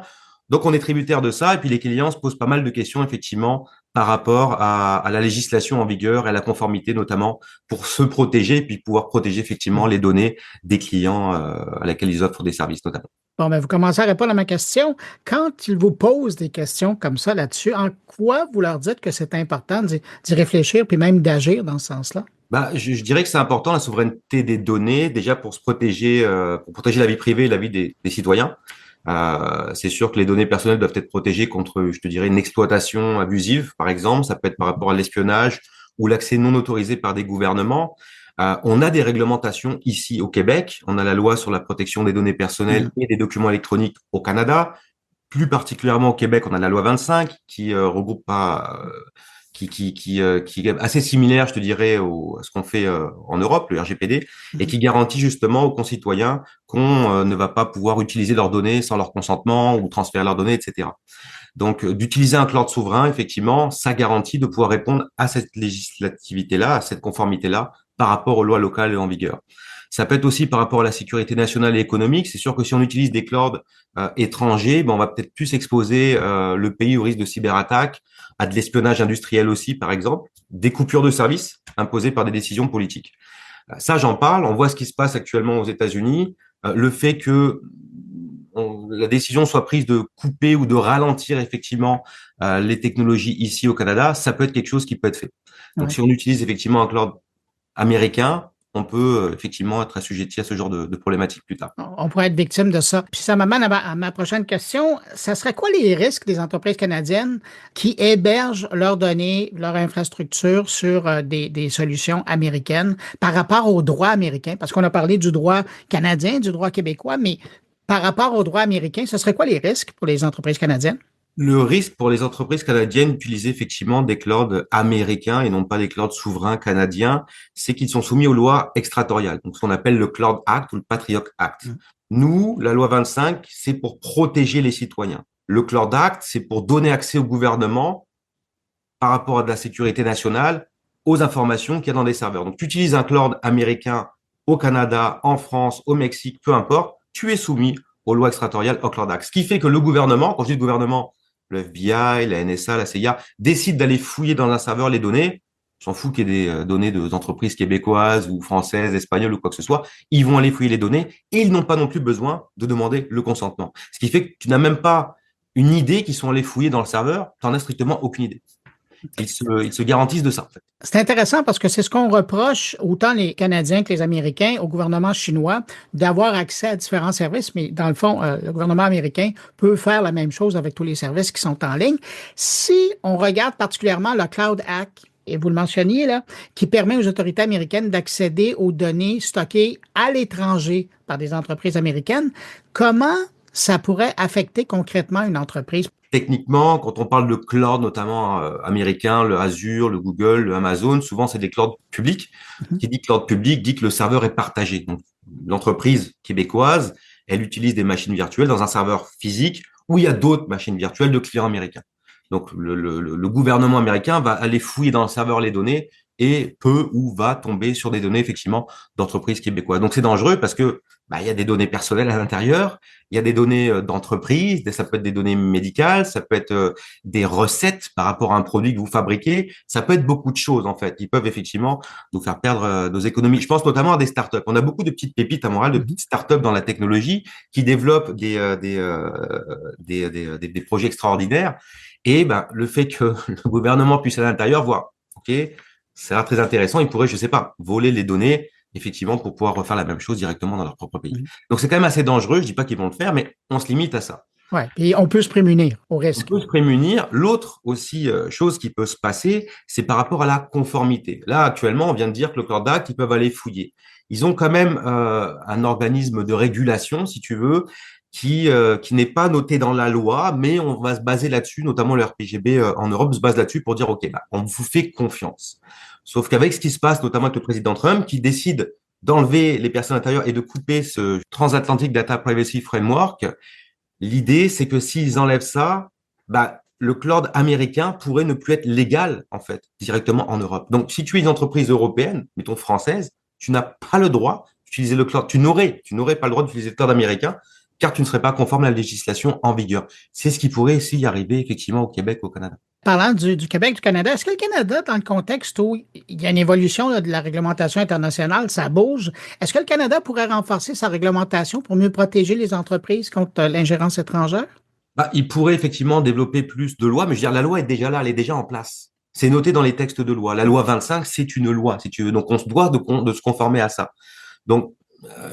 Donc, on est tributaire de ça. Et puis, les clients se posent pas mal de questions, effectivement, par rapport à la législation en vigueur et à la conformité, notamment pour se protéger et puis pouvoir protéger, effectivement, les données des clients à laquelle ils offrent des services, notamment. Bon, vous commencez à répondre à ma question. Quand ils vous posent des questions comme ça là-dessus, en quoi vous leur dites que c'est important d'y réfléchir puis même d'agir dans ce sens-là? Je dirais que c'est important, la souveraineté des données, déjà pour se protéger, pour protéger la vie privée et la vie des citoyens. C'est sûr que les données personnelles doivent être protégées contre, je te dirais, une exploitation abusive, par exemple. Ça peut être par rapport à l'espionnage ou l'accès non autorisé par des gouvernements. On a des réglementations ici au Québec. On a la loi sur la protection des données personnelles et des documents électroniques au Canada. Plus particulièrement au Québec, on a la loi 25 qui regroupe qui est assez similaire, je te dirais, à ce qu'on fait en Europe, le RGPD, et qui garantit justement aux concitoyens qu'on ne va pas pouvoir utiliser leurs données sans leur consentement ou transférer leurs données, etc. Donc, d'utiliser un cloud souverain, effectivement, ça garantit de pouvoir répondre à cette législativité-là, à cette conformité-là, par rapport aux lois locales en vigueur. Ça peut être aussi par rapport à la sécurité nationale et économique. C'est sûr que si on utilise des clouds étrangers, on va peut-être plus exposer le pays au risque de cyberattaques, à de l'espionnage industriel aussi, par exemple, des coupures de services imposées par des décisions politiques. Ça, j'en parle. On voit ce qui se passe actuellement aux États-Unis. Le fait que la décision soit prise de couper ou de ralentir effectivement les technologies ici au Canada, ça peut être quelque chose qui peut être fait. Donc, si on utilise effectivement un cloud américain, on peut effectivement être assujetti à ce genre de problématiques plus tard. On pourrait être victime de ça. Puis ça m'amène à ma prochaine question. Ça serait quoi les risques des entreprises canadiennes qui hébergent leurs données, leur infrastructure sur des solutions américaines par rapport au droit américain? Parce qu'on a parlé du droit canadien, du droit québécois, mais par rapport au droit américain, ce serait quoi les risques pour les entreprises canadiennes? Le risque pour les entreprises canadiennes d'utiliser effectivement des clouds américains et non pas des clouds souverains canadiens, c'est qu'ils sont soumis aux lois extraterritoriales, donc ce qu'on appelle le Cloud Act ou le Patriot Act. Nous, la loi 25, c'est pour protéger les citoyens. Le Cloud Act, c'est pour donner accès au gouvernement par rapport à de la sécurité nationale aux informations qu'il y a dans des serveurs. Donc, tu utilises un cloud américain au Canada, en France, au Mexique, peu importe, tu es soumis aux lois extraterritoriales au Cloud Act. Ce qui fait que le gouvernement, quand je dis le gouvernement, le FBI, la NSA, la CIA, décident d'aller fouiller dans un serveur les données. S'en fout qu'il y ait des données d'entreprises québécoises ou françaises, espagnoles ou quoi que ce soit. Ils vont aller fouiller les données et ils n'ont pas non plus besoin de demander le consentement. Ce qui fait que tu n'as même pas une idée qu'ils sont allés fouiller dans le serveur. Tu n'en as strictement aucune idée. Ils se garantissent de ça, en fait. C'est intéressant parce que c'est ce qu'on reproche, autant les Canadiens que les Américains, au gouvernement chinois, d'avoir accès à différents services. Mais dans le fond, le gouvernement américain peut faire la même chose avec tous les services qui sont en ligne. Si on regarde particulièrement le Cloud Act, et vous le mentionniez là, qui permet aux autorités américaines d'accéder aux données stockées à l'étranger par des entreprises américaines, comment ça pourrait affecter concrètement une entreprise? Techniquement, quand on parle de cloud, notamment américain, le Azure, le Google, le Amazon, souvent c'est des clouds publics. Qui dit cloud public dit que le serveur est partagé. Donc, l'entreprise québécoise, elle utilise des machines virtuelles dans un serveur physique où il y a d'autres machines virtuelles de clients américains. Donc, le gouvernement américain va aller fouiller dans le serveur les données et peut ou va tomber sur des données, effectivement, d'entreprises québécoises. Donc, c'est dangereux parce que il y a des données personnelles à l'intérieur, il y a des données d'entreprise, ça peut être des données médicales, ça peut être des recettes par rapport à un produit que vous fabriquez, ça peut être beaucoup de choses, en fait. Ils peuvent effectivement nous faire perdre nos économies. Je pense notamment à des startups. On a beaucoup de petites pépites à Montréal, de petites startups dans la technologie qui développent des projets extraordinaires. Et le fait que le gouvernement puisse à l'intérieur voir, OK, ça a l'air très intéressant, ils pourraient, je sais pas, voler les données, effectivement, pour pouvoir refaire la même chose directement dans leur propre pays. Donc, c'est quand même assez dangereux. Je dis pas qu'ils vont le faire, mais on se limite à ça. Ouais, et on peut se prémunir au risque. On peut se prémunir. L'autre aussi chose qui peut se passer, c'est par rapport à la conformité. Là, actuellement, on vient de dire que le Cloud Act, ils peuvent aller fouiller. Ils ont quand même un organisme de régulation, si tu veux, qui n'est pas noté dans la loi, mais on va se baser là-dessus, notamment le RPGB en Europe se base là-dessus pour dire, OK, on vous fait confiance. Sauf qu'avec ce qui se passe, notamment avec le président Trump, qui décide d'enlever les personnes intérieures et de couper ce Transatlantic Data Privacy Framework, l'idée, c'est que s'ils enlèvent ça, le cloud américain pourrait ne plus être légal, en fait, directement en Europe. Donc, si tu es une entreprise européenne, mettons française, tu n'as pas le droit d'utiliser le cloud. Tu n'aurais pas le droit d'utiliser le cloud américain, car tu ne serais pas conforme à la législation en vigueur. C'est ce qui pourrait aussi arriver, effectivement, au Québec, au Canada. Parlant du Québec, du Canada, est-ce que le Canada, dans le contexte où il y a une évolution de la réglementation internationale, ça bouge, est-ce que le Canada pourrait renforcer sa réglementation pour mieux protéger les entreprises contre l'ingérence étrangère? Il pourrait effectivement développer plus de lois, mais je veux dire, la loi est déjà là, elle est déjà en place. C'est noté dans les textes de loi. La loi 25, c'est une loi, si tu veux. Donc, on se doit de se conformer à ça. Donc,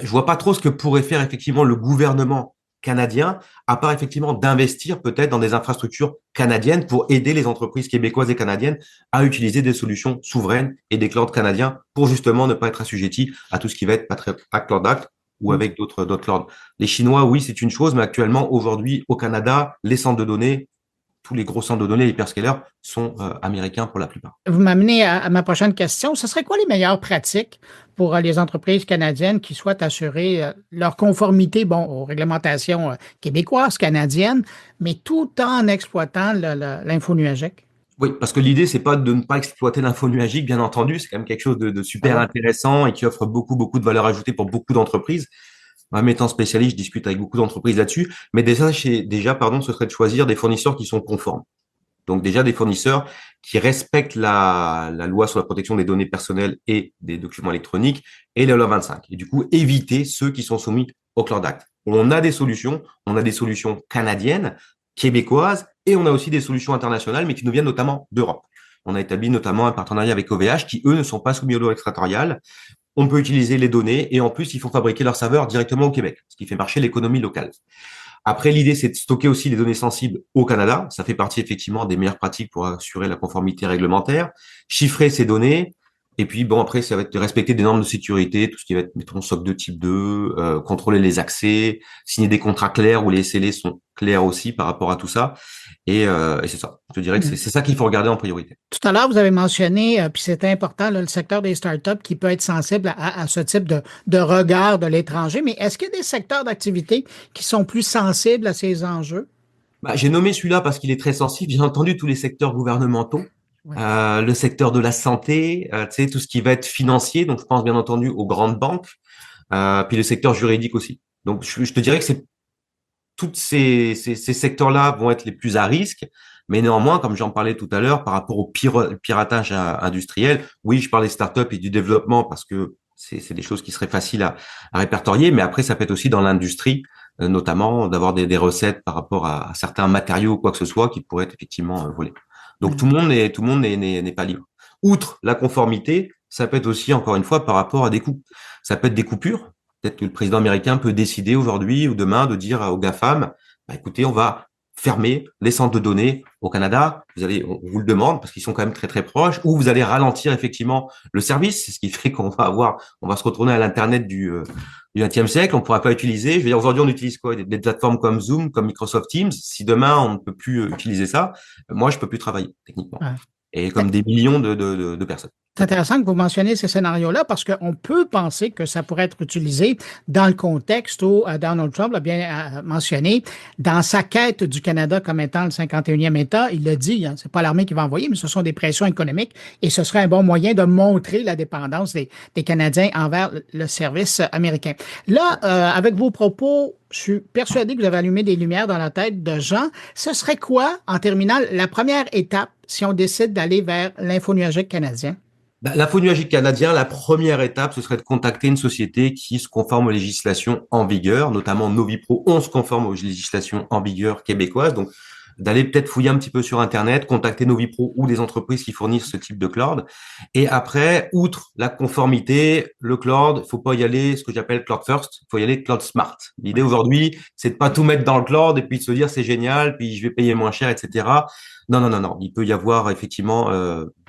je vois pas trop ce que pourrait faire effectivement le gouvernement canadien, à part effectivement d'investir peut-être dans des infrastructures canadiennes pour aider les entreprises québécoises et canadiennes à utiliser des solutions souveraines et des clouds canadiens pour justement ne pas être assujettis à tout ce qui va être à Cloud Act ou avec d'autres clouds. Les Chinois, oui, c'est une chose, mais actuellement, aujourd'hui, au Canada, les centres de données, tous les gros centres de données, les hyperscalers, sont américains pour la plupart. Vous m'amenez à ma prochaine question. Ce serait quoi les meilleures pratiques pour les entreprises canadiennes qui souhaitent assurer leur conformité aux réglementations québécoises, canadiennes, mais tout en exploitant l'info nuagique? Oui, parce que l'idée, c'est pas de ne pas exploiter l'info nuagique, bien entendu. C'est quand même quelque chose de super intéressant et qui offre beaucoup de valeur ajoutée pour beaucoup d'entreprises. Moi, étant spécialiste, je discute avec beaucoup d'entreprises là-dessus. Mais déjà, ce serait de choisir des fournisseurs qui sont conformes. Donc déjà des fournisseurs qui respectent la loi sur la protection des données personnelles et des documents électroniques et la loi 25. Et du coup, éviter ceux qui sont soumis au Cloud Act. On a des solutions canadiennes, québécoises, et on a aussi des solutions internationales, mais qui nous viennent notamment d'Europe. On a établi notamment un partenariat avec OVH qui, eux, ne sont pas soumis aux lois extraterritoriales. On peut utiliser les données et en plus, ils font fabriquer leurs serveurs directement au Québec, ce qui fait marcher l'économie locale. Après, l'idée, c'est de stocker aussi les données sensibles au Canada. Ça fait partie effectivement des meilleures pratiques pour assurer la conformité réglementaire. Chiffrer ces données. Et puis, après, ça va être de respecter des normes de sécurité, tout ce qui va être, mettons, SOC 2 type 2, contrôler les accès, signer des contrats clairs où les SLA sont clairs aussi par rapport à tout ça. Et c'est ça. Je dirais que c'est ça qu'il faut regarder en priorité. Tout à l'heure, vous avez mentionné, puis c'était important, le secteur des startups qui peut être sensible à ce type de regard de l'étranger. Mais est-ce qu'il y a des secteurs d'activité qui sont plus sensibles à ces enjeux? J'ai nommé celui-là parce qu'il est très sensible. Bien entendu, tous les secteurs gouvernementaux. Ouais. Le secteur de la santé, tout ce qui va être financier, donc je pense bien entendu aux grandes banques, puis le secteur juridique aussi. Donc je te dirais que tous ces secteurs-là vont être les plus à risque, mais néanmoins, comme j'en parlais tout à l'heure, par rapport au piratage industriel, oui, je parle des startups et du développement parce que c'est des choses qui seraient faciles à répertorier, mais après ça peut être aussi dans l'industrie, notamment d'avoir des recettes par rapport à certains matériaux ou quoi que ce soit qui pourraient être effectivement volés. Donc tout le monde n'est pas libre. Outre la conformité, ça peut être aussi, encore une fois, par rapport à des coûts. Ça peut être des coupures. Peut-être que le président américain peut décider aujourd'hui ou demain de dire aux GAFAM, écoutez, on va fermer les centres de données au Canada. On vous le demande parce qu'ils sont quand même très très proches. Ou vous allez ralentir effectivement le service, c'est ce qui fait qu'on va se retourner à l'internet du XXe siècle. On pourra pas utiliser. Je veux dire, aujourd'hui, on utilise quoi? Des plateformes comme Zoom, comme Microsoft Teams. Si demain on ne peut plus utiliser ça, moi je peux plus travailler techniquement. Ouais. Et comme des millions de personnes. C'est intéressant que vous mentionniez ces scénarios-là parce qu'on peut penser que ça pourrait être utilisé dans le contexte où Donald Trump l'a bien mentionné. Dans sa quête du Canada comme étant le 51e État, il l'a dit, hein, c'est pas l'armée qui va envoyer, mais ce sont des pressions économiques et ce serait un bon moyen de montrer la dépendance des Canadiens envers le service américain. Là, avec vos propos, je suis persuadé que vous avez allumé des lumières dans la tête de gens. Ce serait quoi, en terminale, la première étape si on décide d'aller vers l'infonuagique canadien? L'infonuagique canadien, la première étape, ce serait de contacter une société qui se conforme aux législations en vigueur, notamment Novipro, on se conforme aux législations en vigueur québécoises. Donc, d'aller peut-être fouiller un petit peu sur Internet, contacter Novipro ou des entreprises qui fournissent ce type de cloud. Et après, outre la conformité, le cloud, il faut pas y aller ce que j'appelle cloud first, il faut y aller cloud smart. L'idée aujourd'hui, c'est de pas tout mettre dans le cloud et puis de se dire c'est génial, puis je vais payer moins cher, etc. Non, non, non, non. Il peut y avoir effectivement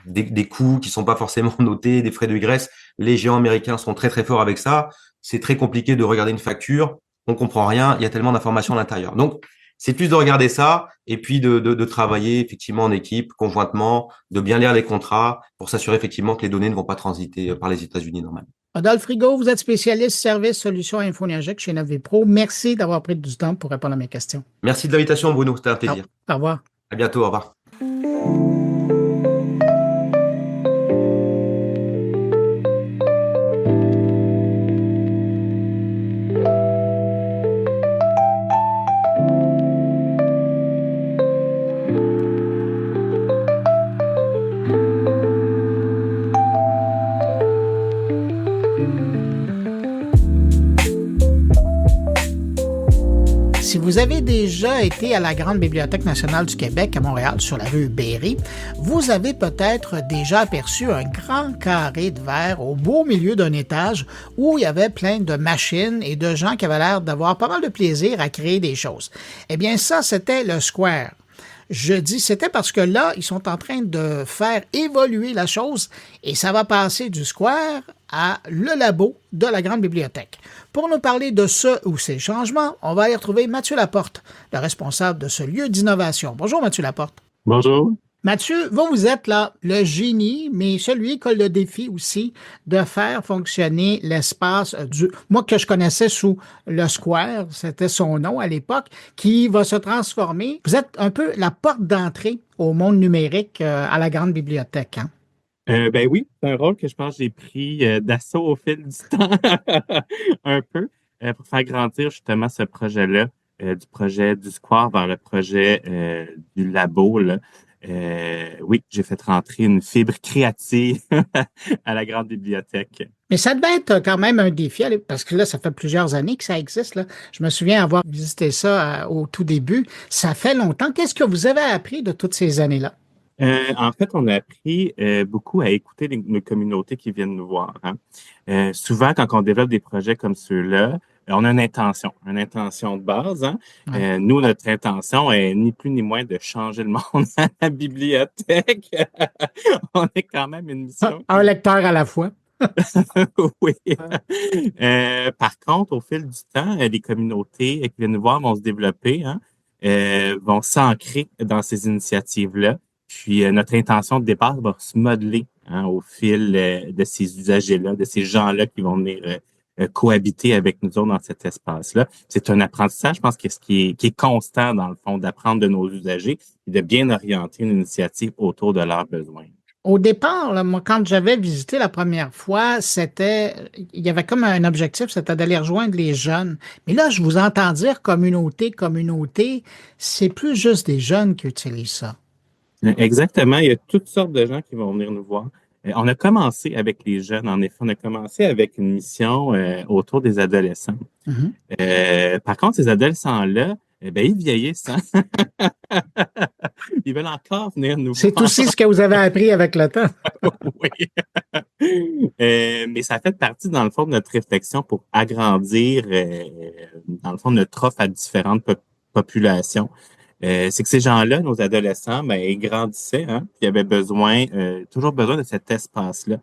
des coûts qui sont pas forcément notés, des frais de grèce. Les géants américains sont très très forts avec ça. C'est très compliqué de regarder une facture. On comprend rien. Il y a tellement d'informations à l'intérieur. Donc, c'est plus de regarder ça et puis de travailler effectivement en équipe, conjointement, de bien lire les contrats pour s'assurer effectivement que les données ne vont pas transiter par les États-Unis normalement. Adolphe Rigaud, vous êtes spécialiste service solutions infonuagiques chez Novipro. Merci d'avoir pris du temps pour répondre à mes questions. Merci de l'invitation, Bruno. C'était un plaisir. Au revoir. À bientôt. Au revoir. Si vous avez déjà été à la Grande Bibliothèque nationale du Québec à Montréal, sur la rue Berry, vous avez peut-être déjà aperçu un grand carré de verre au beau milieu d'un étage où il y avait plein de machines et de gens qui avaient l'air d'avoir pas mal de plaisir à créer des choses. Eh bien, ça, c'était le Square. Je dis c'était parce que là, ils sont en train de faire évoluer la chose et ça va passer du Square à le labo de la Grande Bibliothèque. Pour nous parler de ce ou ces changements, on va aller retrouver Mathieu Laporte, le responsable de ce lieu d'innovation. Bonjour Mathieu Laporte. Bonjour. Mathieu, vous êtes là le génie, mais celui qui a le défi aussi de faire fonctionner l'espace moi que je connaissais sous le Square, c'était son nom à l'époque, qui va se transformer. Vous êtes un peu la porte d'entrée au monde numérique à la Grande Bibliothèque, hein? Ben oui, c'est un rôle que je pense que j'ai pris d'assaut au fil du temps, un peu, pour faire grandir justement ce projet-là, du projet du Square vers le projet du labo, là. Oui, j'ai fait rentrer une fibre créative à la Grande Bibliothèque. Mais ça devait être quand même un défi, parce que là, ça fait plusieurs années que ça existe, là. Je me souviens avoir visité ça au tout début. Ça fait longtemps. Qu'est-ce que vous avez appris de toutes ces années-là? En fait, on a appris beaucoup à écouter nos communautés qui viennent nous voir, hein. Souvent, quand on développe des projets comme ceux-là, on a une intention de base, hein. Ouais. Nous, notre intention est ni plus ni moins de changer le monde à la bibliothèque. On est quand même une mission. Un lecteur à la fois. Oui. Par contre, au fil du temps, les communautés qui viennent nous voir vont se développer, hein, vont s'ancrer dans ces initiatives-là. Puis notre intention de départ va se modeler, hein, au fil de ces usagers-là, de ces gens-là qui vont venir cohabiter avec nous autres dans cet espace-là. C'est un apprentissage, je pense, qui est constant dans le fond, d'apprendre de nos usagers et de bien orienter une initiative autour de leurs besoins. Au départ, là, moi, quand j'avais visité la première fois, il y avait comme un objectif, c'était d'aller rejoindre les jeunes. Mais là, je vous entends dire communauté, c'est plus juste des jeunes qui utilisent ça. Exactement. Il y a toutes sortes de gens qui vont venir nous voir. On a commencé avec les jeunes, en effet. On a commencé avec une mission autour des adolescents. Mm-hmm. Par contre, ces adolescents-là, ils vieillissent. Hein? Ils veulent encore venir nous voir. C'est aussi ce que vous avez appris avec le temps. Oui. Mais ça fait partie, dans le fond, de notre réflexion pour agrandir, dans le fond, notre offre à différentes populations. C'est que ces gens-là, nos adolescents, ils grandissaient, hein, puis ils avaient toujours besoin de cet espace-là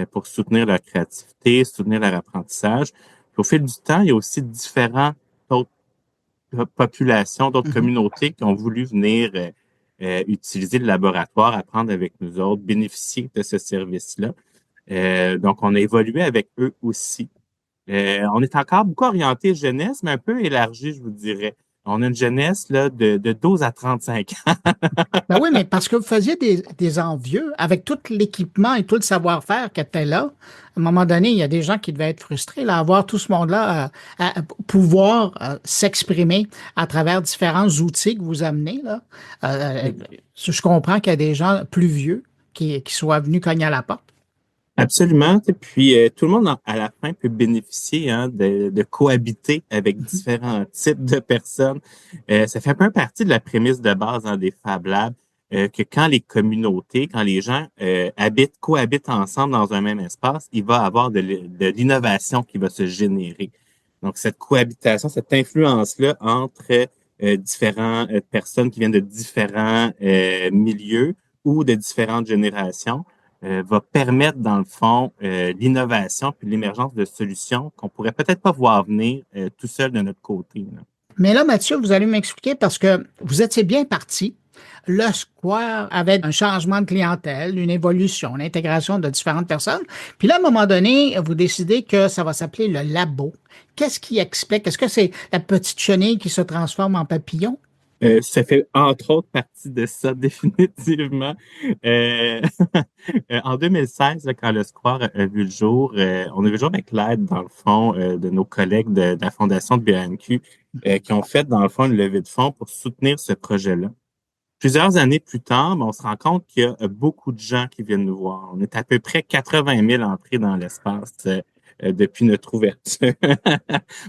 pour soutenir leur créativité, soutenir leur apprentissage. Puis au fil du temps, il y a aussi différentes autres populations, d'autres communautés qui ont voulu venir utiliser le laboratoire, apprendre avec nous autres, bénéficier de ce service-là. Donc, on a évolué avec eux aussi. On est encore beaucoup orienté jeunesse, mais un peu élargi, je vous dirais. On a une jeunesse là, de 12 à 35 ans. Ben oui, mais parce que vous faisiez des envieux avec tout l'équipement et tout le savoir-faire qui était là. À un moment donné, il y a des gens qui devaient être frustrés, là, à voir tout ce monde-là à pouvoir s'exprimer à travers différents outils que vous amenez, là. Je comprends qu'il y a des gens plus vieux qui soient venus cogner à la porte. Absolument. Tu sais, puis tout le monde à la fin peut bénéficier de cohabiter avec différents types de personnes. Ça fait un peu partie de la prémisse de base des Fab Labs, que quand les communautés, quand les gens cohabitent ensemble dans un même espace, il va y avoir de l'innovation qui va se générer. Donc, cette cohabitation, cette influence-là entre différentes personnes qui viennent de différents milieux ou de différentes générations, va permettre, dans le fond, l'innovation puis l'émergence de solutions qu'on pourrait peut-être pas voir venir tout seul de notre côté, là. Mais là, Mathieu, vous allez m'expliquer parce que vous étiez bien parti. Le Square avait un changement de clientèle, une évolution, l'intégration de différentes personnes. Puis là, à un moment donné, vous décidez que ça va s'appeler le labo. Qu'est-ce qui explique? Est-ce que c'est la petite chenille qui se transforme en papillon? Ça fait entre autres partie de ça, définitivement. Euh, En 2016, là, quand le Square a vu le jour, on a vu le jour avec l'aide, dans le fond, de nos collègues de la Fondation de BAMQ, qui ont fait, dans le fond, une levée de fonds pour soutenir ce projet-là. Plusieurs années plus tard, ben, on se rend compte qu'il y a beaucoup de gens qui viennent nous voir. On est à peu près 80 000 entrées dans l'espace depuis notre ouverture.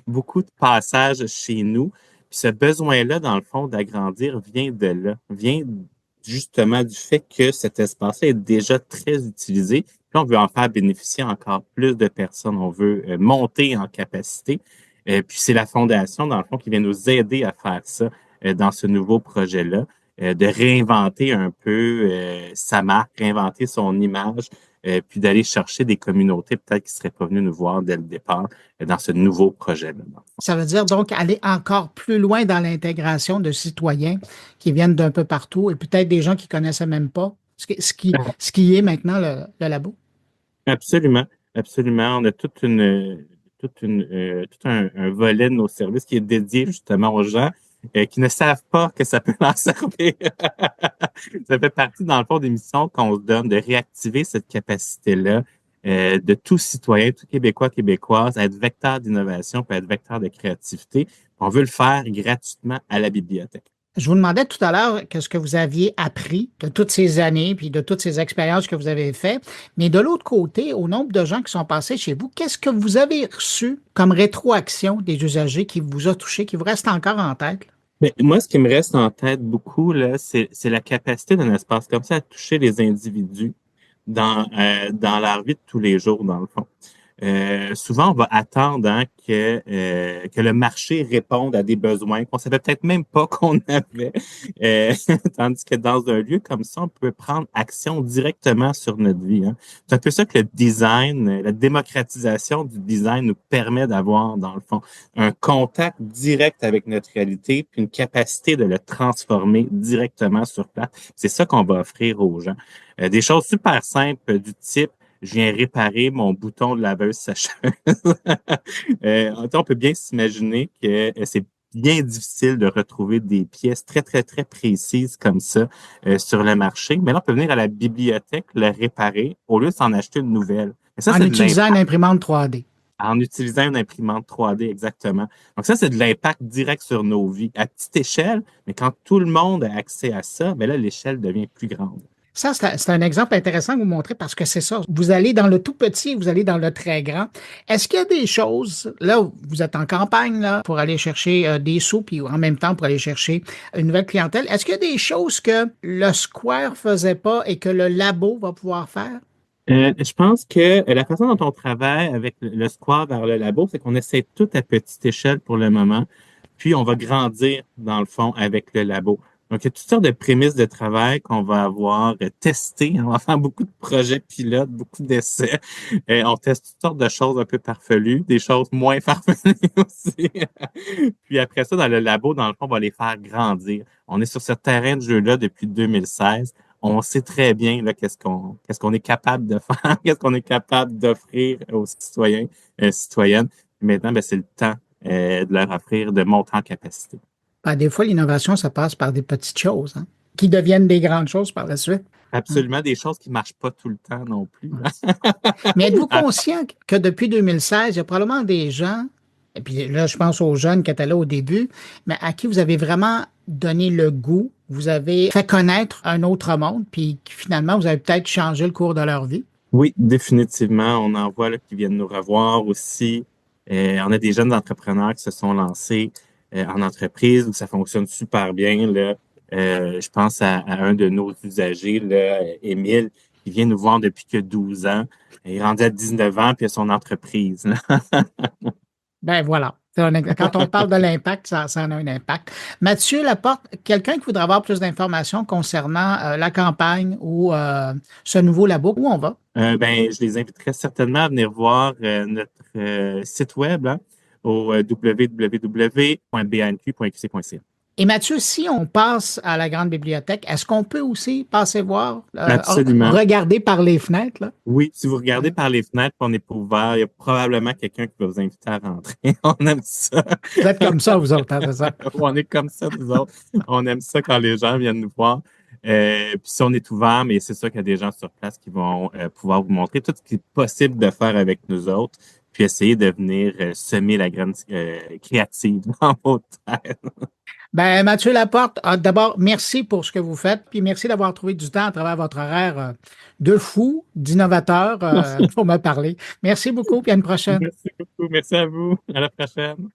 Beaucoup de passages chez nous. Puis ce besoin-là, dans le fond, d'agrandir vient de là, vient justement du fait que cet espace-là est déjà très utilisé. Puis on veut en faire bénéficier encore plus de personnes. On veut monter en capacité. Puis c'est la Fondation, dans le fond, qui vient nous aider à faire ça dans ce nouveau projet-là. De réinventer un peu sa marque, réinventer son image, puis d'aller chercher des communautés peut-être qui ne seraient pas venues nous voir dès le départ dans ce nouveau projet-là. Ça veut dire donc aller encore plus loin dans l'intégration de citoyens qui viennent d'un peu partout et peut-être des gens qui ne connaissaient même pas ce qui est maintenant le labo. Absolument, absolument. On a tout un volet de nos services qui est dédié justement aux gens qui ne savent pas que ça peut leur servir. Ça fait partie, dans le fond, des missions qu'on se donne de réactiver cette capacité-là de tout citoyen, tout Québécois, Québécoise, à être vecteur d'innovation, puis à être vecteur de créativité. On veut le faire gratuitement à la bibliothèque. Je vous demandais tout à l'heure qu'est-ce que vous aviez appris de toutes ces années puis de toutes ces expériences que vous avez faites. Mais de l'autre côté, au nombre de gens qui sont passés chez vous, qu'est-ce que vous avez reçu comme rétroaction des usagers qui vous a touché, qui vous reste encore en tête? Mais moi, ce qui me reste en tête beaucoup, là, c'est la capacité d'un espace comme ça à toucher les individus dans leur vie de tous les jours, dans le fond. Souvent, on va attendre que le marché réponde à des besoins qu'on savait peut-être même pas qu'on avait. Tandis que dans un lieu comme ça, on peut prendre action directement sur notre vie. Hein. C'est un peu ça que le design, la démocratisation du design nous permet d'avoir, dans le fond, un contact direct avec notre réalité, puis une capacité de le transformer directement sur place. C'est ça qu'on va offrir aux gens. Des choses super simples du type je viens réparer mon bouton de laveuse sécheuse. On peut bien s'imaginer que c'est bien difficile de retrouver des pièces très, très, très précises comme ça sur le marché. Mais là, on peut venir à la bibliothèque, le réparer, au lieu de s'en acheter une nouvelle. Et ça, En utilisant une imprimante 3D. En utilisant une imprimante 3D, exactement. Donc ça, c'est de l'impact direct sur nos vies, à petite échelle, mais quand tout le monde a accès à ça, bien là, l'échelle devient plus grande. Ça, c'est un exemple intéressant que vous montrez parce que c'est ça. Vous allez dans le tout petit, vous allez dans le très grand. Est-ce qu'il y a des choses, là, vous êtes en campagne là, pour aller chercher des sous, puis en même temps pour aller chercher une nouvelle clientèle. Est-ce qu'il y a des choses que le Square faisait pas et que le labo va pouvoir faire? Je pense que la façon dont on travaille avec le Square vers le labo, c'est qu'on essaie tout à petite échelle pour le moment, puis on va grandir, dans le fond, avec le labo. Donc, il y a toutes sortes de prémices de travail qu'on va avoir testées. On va faire beaucoup de projets pilotes, beaucoup d'essais. On teste toutes sortes de choses un peu farfelues, des choses moins farfelues aussi. Puis après ça, dans le labo, dans le fond, on va les faire grandir. On est sur ce terrain de jeu-là depuis 2016. on sait très bien là, qu'est-ce qu'on est capable de faire, qu'est-ce qu'on est capable d'offrir aux citoyens, citoyennes. Maintenant, c'est le temps de leur offrir de monter en capacité. Ben, des fois, l'innovation, ça passe par des petites choses, hein, qui deviennent des grandes choses par la suite. Absolument, des choses qui ne marchent pas tout le temps non plus. Mais êtes-vous conscient que depuis 2016, il y a probablement des gens, et puis là, je pense aux jeunes qui étaient là au début, mais à qui vous avez vraiment donné le goût, vous avez fait connaître un autre monde, puis finalement, vous avez peut-être changé le cours de leur vie? Oui, définitivement. On en voit là, qui viennent nous revoir aussi. On a des jeunes entrepreneurs qui se sont lancés en entreprise où ça fonctionne super bien. Là. Je pense à un de nos usagers, là, Émile, qui vient nous voir depuis que 12 ans. Il est rendu à 19 ans, puis il a son entreprise. Ben voilà. Quand on parle de l'impact, ça en a un impact. Mathieu Laporte, quelqu'un qui voudrait avoir plus d'informations concernant la campagne ou ce nouveau labo, où on va? Je les inviterais certainement à venir voir notre site web au www.bnq.qc.ca. Et Mathieu, si on passe à la grande bibliothèque, est-ce qu'on peut aussi passer voir, Absolument. regarder par les fenêtres, là? Oui, si vous regardez par les fenêtres, on n'est pas ouvert, il y a probablement quelqu'un qui va vous inviter à rentrer. On aime ça. Vous êtes comme ça, vous autres, hein, c'est ça? On est comme ça, nous autres. On aime ça quand les gens viennent nous voir. Puis si on est ouvert, mais c'est sûr qu'il y a des gens sur place qui vont pouvoir vous montrer tout ce qui est possible de faire avec nous autres, puis essayer de venir semer la graine créative dans vos têtes. Ben, Mathieu Laporte, d'abord, merci pour ce que vous faites, puis merci d'avoir trouvé du temps à travers votre horaire de fou, d'innovateur pour me parler. Merci beaucoup, puis à une prochaine. Merci beaucoup. Merci à vous. À la prochaine.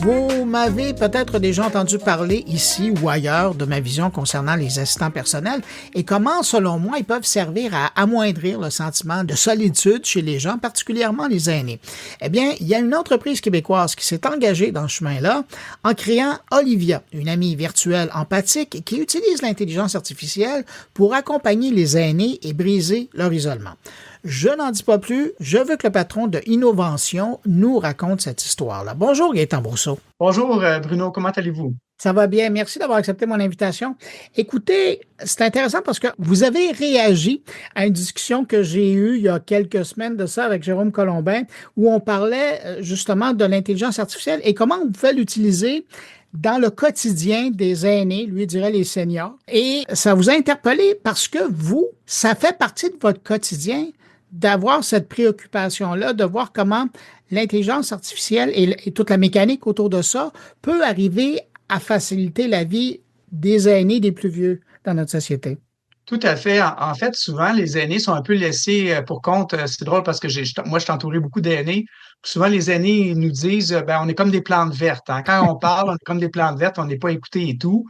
Vous m'avez peut-être déjà entendu parler ici ou ailleurs de ma vision concernant les assistants personnels et comment, selon moi, ils peuvent servir à amoindrir le sentiment de solitude chez les gens, particulièrement les aînés. Eh bien, il y a une entreprise québécoise qui s'est engagée dans ce chemin-là en créant Olivia, une amie virtuelle empathique qui utilise l'intelligence artificielle pour accompagner les aînés et briser leur isolement. Je n'en dis pas plus, je veux que le patron de Innovation nous raconte cette histoire-là. Bonjour Gaëtan Brousseau. Bonjour Bruno, comment allez-vous? Ça va bien, merci d'avoir accepté mon invitation. Écoutez, c'est intéressant parce que vous avez réagi à une discussion que j'ai eue il y a quelques semaines de ça avec Jérôme Colombin où on parlait justement de l'intelligence artificielle et comment on pouvait l'utiliser dans le quotidien des aînés, lui dirait les seniors. Et ça vous a interpellé parce que vous, ça fait partie de votre quotidien d'avoir cette préoccupation-là, de voir comment l'intelligence artificielle et toute la mécanique autour de ça peut arriver à faciliter la vie des aînés, des plus vieux dans notre société. Tout à fait. En fait, souvent, les aînés sont un peu laissés pour compte. C'est drôle parce que moi, je suis entouré beaucoup d'aînés. Souvent, les aînés nous disent, on est comme des plantes vertes. Hein. Quand on parle, on est comme des plantes vertes, on n'est pas écouté et tout.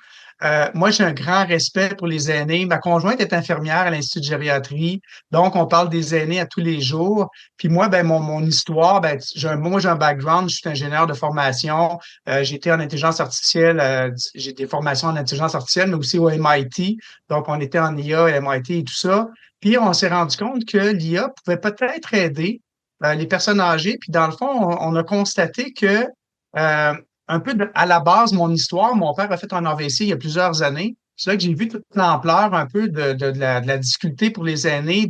Moi, j'ai un grand respect pour les aînés. Ma conjointe est infirmière à l'Institut de gériatrie, donc on parle des aînés à tous les jours. Puis moi, mon histoire, j'ai un background, je suis ingénieur de formation. J'ai été en intelligence artificielle, j'ai des formations en intelligence artificielle, mais aussi au MIT. Donc, on était en IA, MIT et tout ça. Puis on s'est rendu compte que l'IA pouvait peut-être aider les personnes âgées. Puis dans le fond, on a constaté que un peu à la base, mon histoire, mon père a fait un AVC il y a plusieurs années. C'est là que j'ai vu toute l'ampleur un peu de la difficulté pour les aînés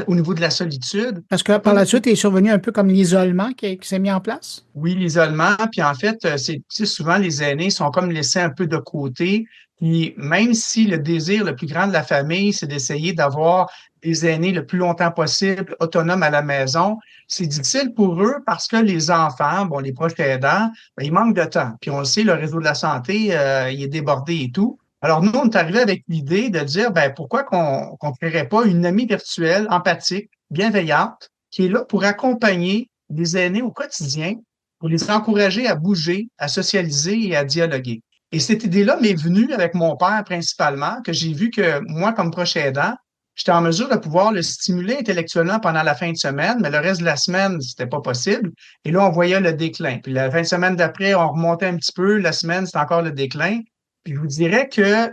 au niveau de la solitude. Parce que par la suite, il est survenu un peu comme l'isolement qui s'est mis en place? Oui, l'isolement. Puis en fait, c'est souvent les aînés sont comme laissés un peu de côté. Puis même si le désir le plus grand de la famille, c'est d'essayer d'avoir des aînés le plus longtemps possible, autonomes à la maison, c'est difficile pour eux parce que les enfants, les proches aidants, ils manquent de temps. Puis on le sait, le réseau de la santé, il est débordé et tout. Alors nous, on est arrivé avec l'idée de dire, pourquoi qu'on créerait pas une amie virtuelle, empathique, bienveillante, qui est là pour accompagner les aînés au quotidien, pour les encourager à bouger, à socialiser et à dialoguer. Et cette idée-là m'est venue avec mon père principalement, que j'ai vu que moi, comme proche aidant, j'étais en mesure de pouvoir le stimuler intellectuellement pendant la fin de semaine, mais le reste de la semaine, c'était pas possible. Et là, on voyait le déclin. Puis la fin de semaine d'après, on remontait un petit peu. La semaine, c'était encore le déclin. Puis je vous dirais que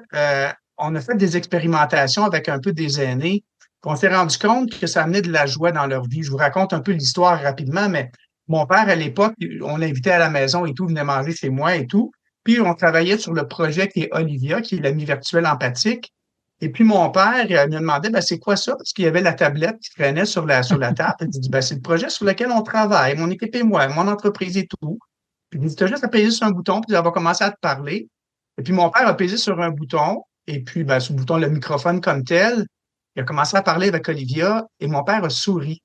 on a fait des expérimentations avec un peu des aînés. On s'est rendu compte que ça amenait de la joie dans leur vie. Je vous raconte un peu l'histoire rapidement, mais mon père, à l'époque, on l'invitait à la maison et tout, venait manger chez moi et tout. Puis, on travaillait sur le projet qui est Olivia, qui est l'ami virtuel empathique. Et puis, mon père, il me demandait, ben, c'est quoi ça? Parce qu'il y avait la tablette qui traînait sur la table. Il dit, ben, c'est le projet sur lequel on travaille, mon équipe et moi, mon entreprise et tout. Puis, il dit, t'as juste à peser sur un bouton, puis ça va commencer à te parler. Et puis, mon père a pesé sur un bouton, et puis, ben, sur le bouton, le microphone comme tel, il a commencé à parler avec Olivia, et mon père a souri.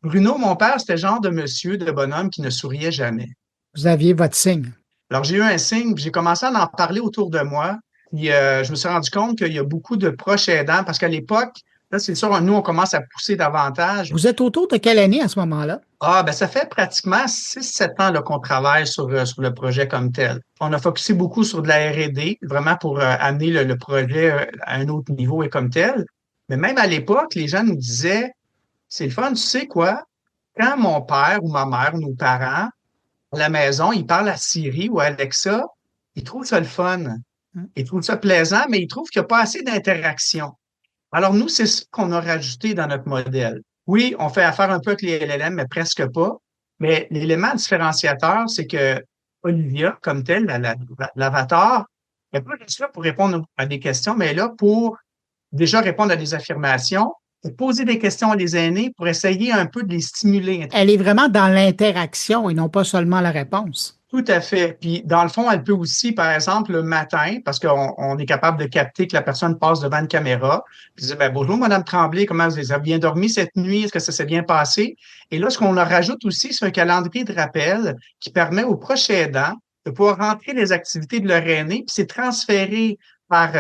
Bruno, mon père, c'était le genre de monsieur, de bonhomme qui ne souriait jamais. Vous aviez votre signe. Alors, j'ai eu un signe, puis j'ai commencé à en parler autour de moi. Puis, je me suis rendu compte qu'il y a beaucoup de proches aidants, parce qu'à l'époque, là, c'est sûr, nous, on commence à pousser davantage. Vous êtes autour de quelle année à ce moment-là? Ah, ben ça fait pratiquement 6-7 ans là, qu'on travaille sur le projet comme tel. On a focusé beaucoup sur de la R&D, vraiment pour amener le projet à un autre niveau et comme tel. Mais même à l'époque, les gens nous disaient, c'est le fun, tu sais quoi? Quand mon père ou ma mère ou nos parents, à la maison, ils parlent à Siri ou à Alexa, ils trouvent ça le fun. Ils trouvent ça plaisant, mais ils trouvent qu'il n'y a pas assez d'interaction. Alors, nous, c'est ce qu'on a rajouté dans notre modèle. Oui, on fait affaire un peu avec les LLM, mais presque pas. Mais l'élément différenciateur, c'est que Olivia, comme telle, l'avatar, elle n'est pas juste là pour répondre à des questions, mais elle est là pour déjà répondre à des affirmations, pour poser des questions à des aînés, pour essayer un peu de les stimuler. Elle est vraiment dans l'interaction et non pas seulement la réponse. Tout à fait. Puis, dans le fond, elle peut aussi, par exemple, le matin, parce qu'on est capable de capter que la personne passe devant une caméra, puis dire, ben, bonjour, Madame Tremblay, comment vous avez bien dormi cette nuit? Est-ce que ça s'est bien passé? Et là, ce qu'on leur rajoute aussi, c'est un calendrier de rappel qui permet aux proches aidants de pouvoir rentrer les activités de leur aîné, puis c'est transféré par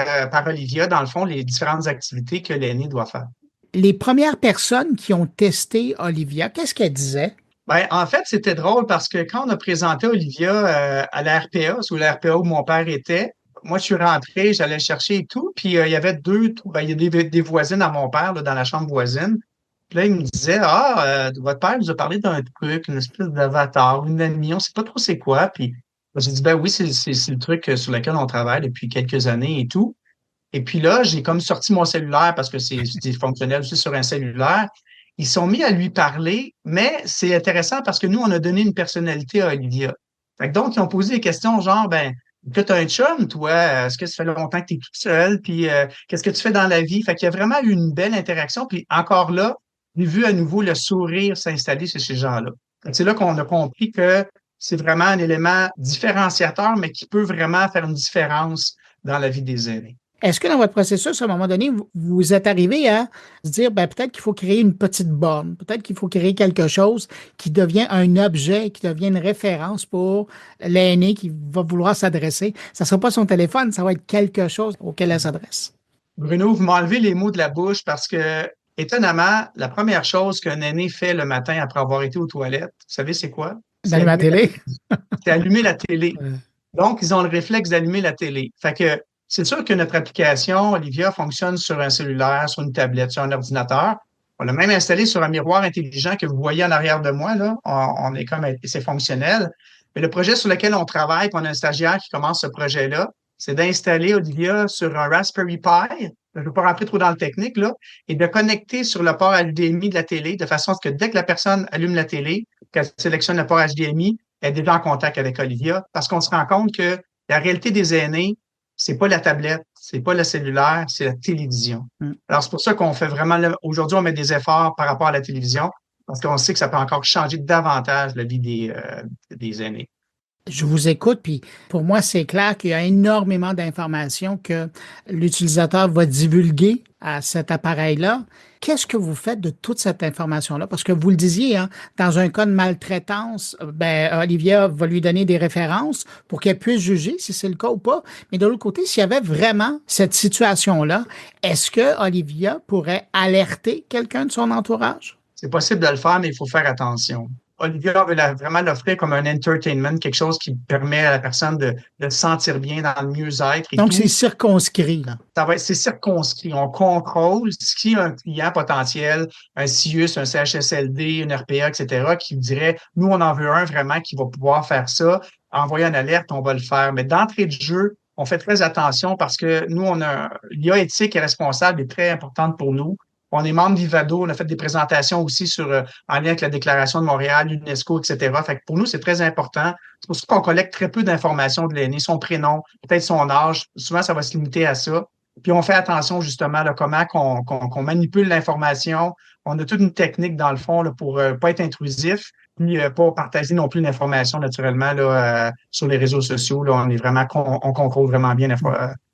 Olivia, dans le fond, les différentes activités que l'aîné doit faire. Les premières personnes qui ont testé Olivia, qu'est-ce qu'elles disaient? Ben, en fait, c'était drôle parce que quand on a présenté Olivia à la RPA, sur la RPA où mon père était, moi, je suis rentré, j'allais chercher et tout, puis il y avait il y a des voisines à mon père là, dans la chambre voisine. Puis là, il me disait, votre père nous a parlé d'un truc, une espèce d'avatar, une amie, on ne sait pas trop c'est quoi. Puis j'ai dit, ben oui, c'est le truc sur lequel on travaille depuis quelques années et tout. Et puis là, j'ai comme sorti mon cellulaire parce que c'est fonctionnel aussi sur un cellulaire. Ils sont mis à lui parler, mais c'est intéressant parce que nous, on a donné une personnalité à Olivia. Fait que donc, ils ont posé des questions genre, ben, que tu as un chum, toi? Est-ce que ça fait longtemps que tu es toute seule? Puis, qu'est-ce que tu fais dans la vie? Fait qu'il y a vraiment eu une belle interaction. Puis, encore là, j'ai vu à nouveau le sourire s'installer chez ces gens-là. C'est là qu'on a compris que c'est vraiment un élément différenciateur, mais qui peut vraiment faire une différence dans la vie des aînés. Est-ce que dans votre processus, à un moment donné, vous êtes arrivé à se dire, ben, peut-être qu'il faut créer une petite borne, peut-être qu'il faut créer quelque chose qui devient un objet, qui devient une référence pour l'aîné qui va vouloir s'adresser. Ça ne sera pas son téléphone, ça va être quelque chose auquel elle s'adresse. Bruno, vous m'enlevez les mots de la bouche parce que, étonnamment, la première chose qu'un aîné fait le matin après avoir été aux toilettes, vous savez, c'est quoi? D'allumer la télé? C'est allumer la télé. Donc, ils ont le réflexe d'allumer la télé. Fait que, c'est sûr que notre application, Olivia, fonctionne sur un cellulaire, sur une tablette, sur un ordinateur. On l'a même installé sur un miroir intelligent que vous voyez en arrière de moi, là. On est comme, c'est fonctionnel. Mais le projet sur lequel on travaille, puis on a un stagiaire qui commence ce projet-là, c'est d'installer Olivia sur un Raspberry Pi. Je ne veux pas rentrer trop dans le technique, là, et de connecter sur le port HDMI de la télé, de façon à ce que dès que la personne allume la télé, qu'elle sélectionne le port HDMI, elle est déjà en contact avec Olivia, parce qu'on se rend compte que la réalité des aînés, c'est pas la tablette, c'est pas le cellulaire, c'est la télévision. Alors, c'est pour ça qu'on fait vraiment, aujourd'hui, on met des efforts par rapport à la télévision, parce qu'on sait que ça peut encore changer davantage la vie des aînés. Je vous écoute, puis pour moi, c'est clair qu'il y a énormément d'informations que l'utilisateur va divulguer à cet appareil-là. Qu'est-ce que vous faites de toute cette information-là? Parce que vous le disiez, hein, dans un cas de maltraitance, ben, Olivia va lui donner des références pour qu'elle puisse juger si c'est le cas ou pas. Mais de l'autre côté, s'il y avait vraiment cette situation-là, est-ce que Olivia pourrait alerter quelqu'un de son entourage? C'est possible de le faire, mais il faut faire attention. Olivia veut vraiment l'offrir comme un entertainment, quelque chose qui permet à la personne de se sentir bien dans le mieux-être. Donc, c'est circonscrit, là. C'est circonscrit. On contrôle si un client potentiel, un CIUS, un CHSLD, une RPA, etc., qui dirait, nous, on en veut un vraiment qui va pouvoir faire ça, envoyer une alerte, on va le faire. Mais d'entrée de jeu, on fait très attention parce que nous, l'IA éthique et responsable est très importante pour nous. On est membre d'Ivado, on a fait des présentations aussi en lien avec la Déclaration de Montréal, l'UNESCO, etc. Fait que pour nous, c'est très important. C'est pour ça qu'on collecte très peu d'informations de l'aîné, son prénom, peut-être son âge. Souvent, ça va se limiter à ça. Puis on fait attention justement là, comment qu'on manipule l'information. On a toute une technique dans le fond là, pour pas être intrusif, puis pas partager non plus l'information naturellement là, sur les réseaux sociaux. Là, on contrôle vraiment bien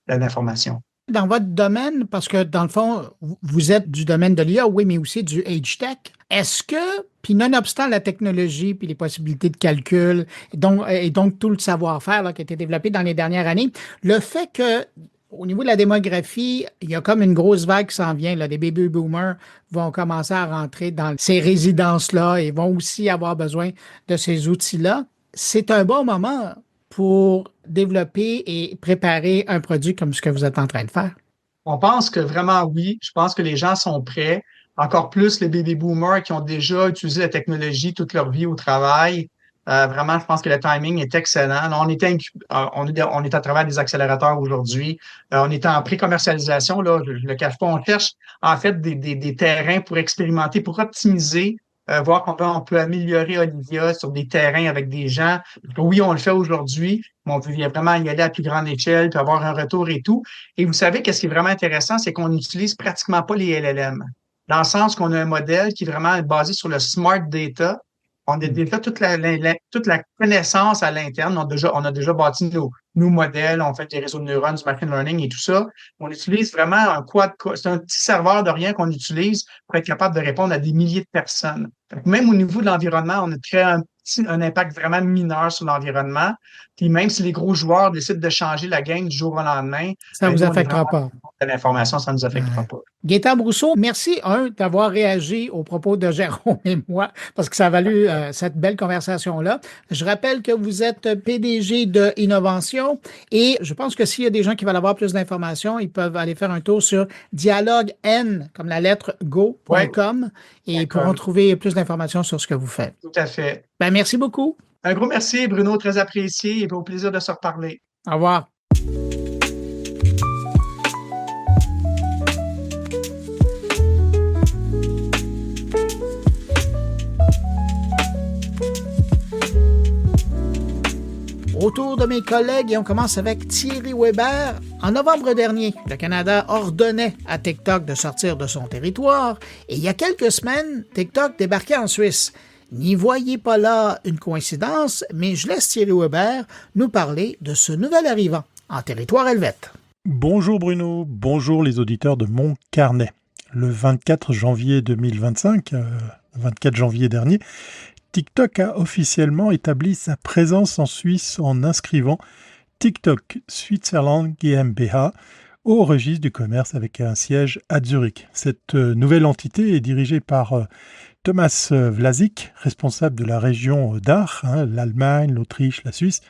l'information. Dans votre domaine, parce que dans le fond, vous êtes du domaine de l'IA, oui, mais aussi du Age-Tech. Est-ce que, puis nonobstant la technologie puis les possibilités de calcul, et donc tout le savoir-faire là, qui a été développé dans les dernières années, le fait que au niveau de la démographie, il y a comme une grosse vague qui s'en vient. Là. Des baby boomers vont commencer à rentrer dans ces résidences-là et vont aussi avoir besoin de ces outils-là. C'est un bon moment pour développer et préparer un produit comme ce que vous êtes en train de faire? On pense que vraiment oui. Je pense que les gens sont prêts. Encore plus les baby boomers qui ont déjà utilisé la technologie toute leur vie au travail. Vraiment, je pense que le timing est excellent. Là, on est à travers des accélérateurs aujourd'hui. On est en pré-commercialisation. Là, je le cache pas. On cherche en fait des terrains pour expérimenter, pour optimiser, voir comment on peut améliorer Olivia sur des terrains avec des gens. Oui, on le fait aujourd'hui, mais on veut vraiment y aller à plus grande échelle, puis avoir un retour et tout. Et vous savez, qu'est-ce qui est vraiment intéressant, c'est qu'on n'utilise pratiquement pas les LLM. Dans le sens qu'on a un modèle qui est vraiment basé sur le smart data. On a déjà toute la connaissance à l'interne. On a déjà bâti nos modèles, on fait des réseaux de neurones, du machine learning et tout ça. On utilise vraiment c'est un petit serveur de rien qu'on utilise pour être capable de répondre à des milliers de personnes. Même au niveau de l'environnement, on a créé un impact vraiment mineur sur l'environnement. Puis même si les gros joueurs décident de changer la game du jour au lendemain, ça ne vous affectera pas. L'information, ça ne nous affectera pas. Gaétan Brousseau, merci, d'avoir réagi aux propos de Jérôme et moi, parce que ça a valu cette belle conversation-là. Je rappelle que vous êtes PDG de Innovation et je pense que s'il y a des gens qui veulent avoir plus d'informations, ils peuvent aller faire un tour sur dialogue-n, comme la lettre go.com, et ils pourront trouver plus d'informations sur ce que vous faites. Tout à fait. Merci beaucoup. Un gros merci, Bruno, très apprécié et au plaisir de se reparler. Au revoir. Autour de mes collègues, et on commence avec Thierry Weber. En novembre dernier, le Canada ordonnait à TikTok de sortir de son territoire et il y a quelques semaines, TikTok débarquait en Suisse. N'y voyez pas là une coïncidence, mais je laisse Thierry Weber nous parler de ce nouvel arrivant en territoire helvète. Bonjour Bruno, bonjour les auditeurs de Mon Carnet. Le 24 janvier 2025, 24 janvier dernier, TikTok a officiellement établi sa présence en Suisse en inscrivant TikTok Switzerland GmbH au registre du commerce avec un siège à Zurich. Cette nouvelle entité est dirigée par Thomas Vlasik, responsable de la région d'Aar, l'Allemagne, l'Autriche, la Suisse,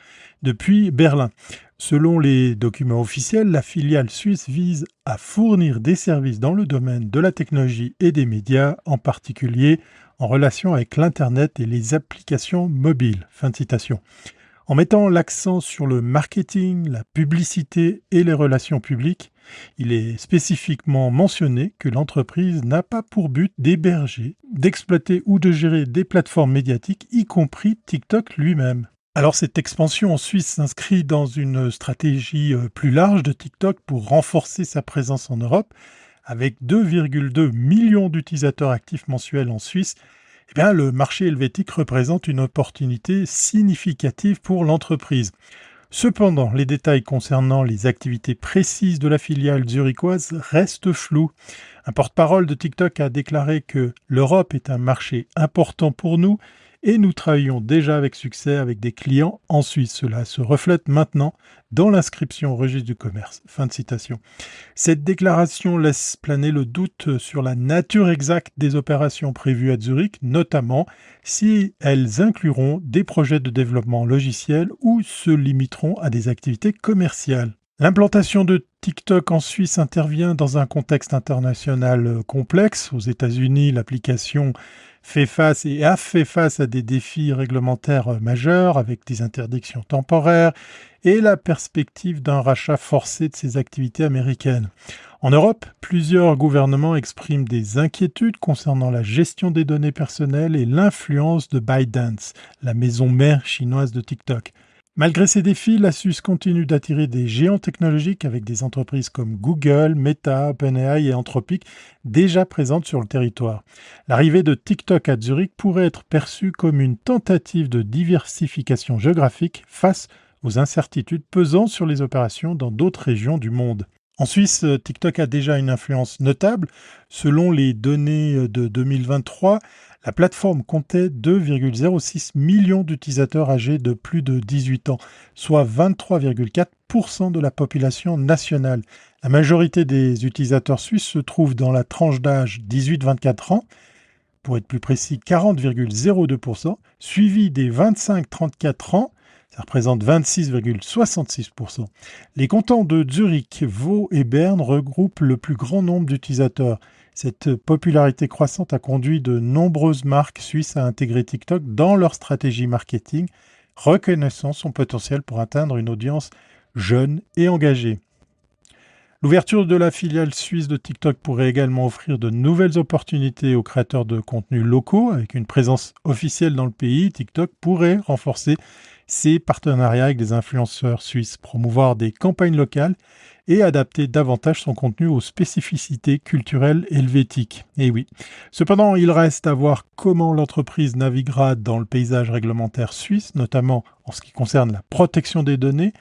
depuis Berlin. Selon les documents officiels, la filiale suisse vise à fournir des services dans le domaine de la technologie et des médias, en particulier en relation avec l'Internet et les applications mobiles. Fin de citation. En mettant l'accent sur le marketing, la publicité et les relations publiques, il est spécifiquement mentionné que l'entreprise n'a pas pour but d'héberger, d'exploiter ou de gérer des plateformes médiatiques, y compris TikTok lui-même. Alors cette expansion en Suisse s'inscrit dans une stratégie plus large de TikTok pour renforcer sa présence en Europe. Avec 2,2 millions d'utilisateurs actifs mensuels en Suisse, le marché helvétique représente une opportunité significative pour l'entreprise. Cependant, les détails concernant les activités précises de la filiale zurichoise restent flous. Un porte-parole de TikTok a déclaré que l'Europe est un marché important pour nous et nous travaillons déjà avec succès avec des clients en Suisse. Cela se reflète maintenant dans l'inscription au registre du commerce. Fin de citation. Cette déclaration laisse planer le doute sur la nature exacte des opérations prévues à Zurich, notamment si elles incluront des projets de développement logiciel ou se limiteront à des activités commerciales. L'implantation de TikTok en Suisse intervient dans un contexte international complexe. Aux États-Unis, l'application a fait face à des défis réglementaires majeurs avec des interdictions temporaires et la perspective d'un rachat forcé de ses activités américaines. En Europe, plusieurs gouvernements expriment des inquiétudes concernant la gestion des données personnelles et l'influence de ByteDance, la maison mère chinoise de TikTok. Malgré ces défis, la Suisse continue d'attirer des géants technologiques avec des entreprises comme Google, Meta, OpenAI et Anthropic déjà présentes sur le territoire. L'arrivée de TikTok à Zurich pourrait être perçue comme une tentative de diversification géographique face aux incertitudes pesant sur les opérations dans d'autres régions du monde. En Suisse, TikTok a déjà une influence notable. Selon les données de 2023, la plateforme comptait 2,06 millions d'utilisateurs âgés de plus de 18 ans, soit 23,4% de la population nationale. La majorité des utilisateurs suisses se trouvent dans la tranche d'âge 18-24 ans, pour être plus précis 40,02%, suivi des 25-34 ans, ça représente 26,66%. Les cantons de Zurich, Vaud et Berne regroupent le plus grand nombre d'utilisateurs. Cette popularité croissante a conduit de nombreuses marques suisses à intégrer TikTok dans leur stratégie marketing, reconnaissant son potentiel pour atteindre une audience jeune et engagée. L'ouverture de la filiale suisse de TikTok pourrait également offrir de nouvelles opportunités aux créateurs de contenus locaux. Avec une présence officielle dans le pays, TikTok pourrait renforcer ses partenariats avec des influenceurs suisses, promouvoir des campagnes locales et adapter davantage son contenu aux spécificités culturelles helvétiques. Et oui. Cependant, il reste à voir comment l'entreprise naviguera dans le paysage réglementaire suisse, notamment en ce qui concerne la protection des données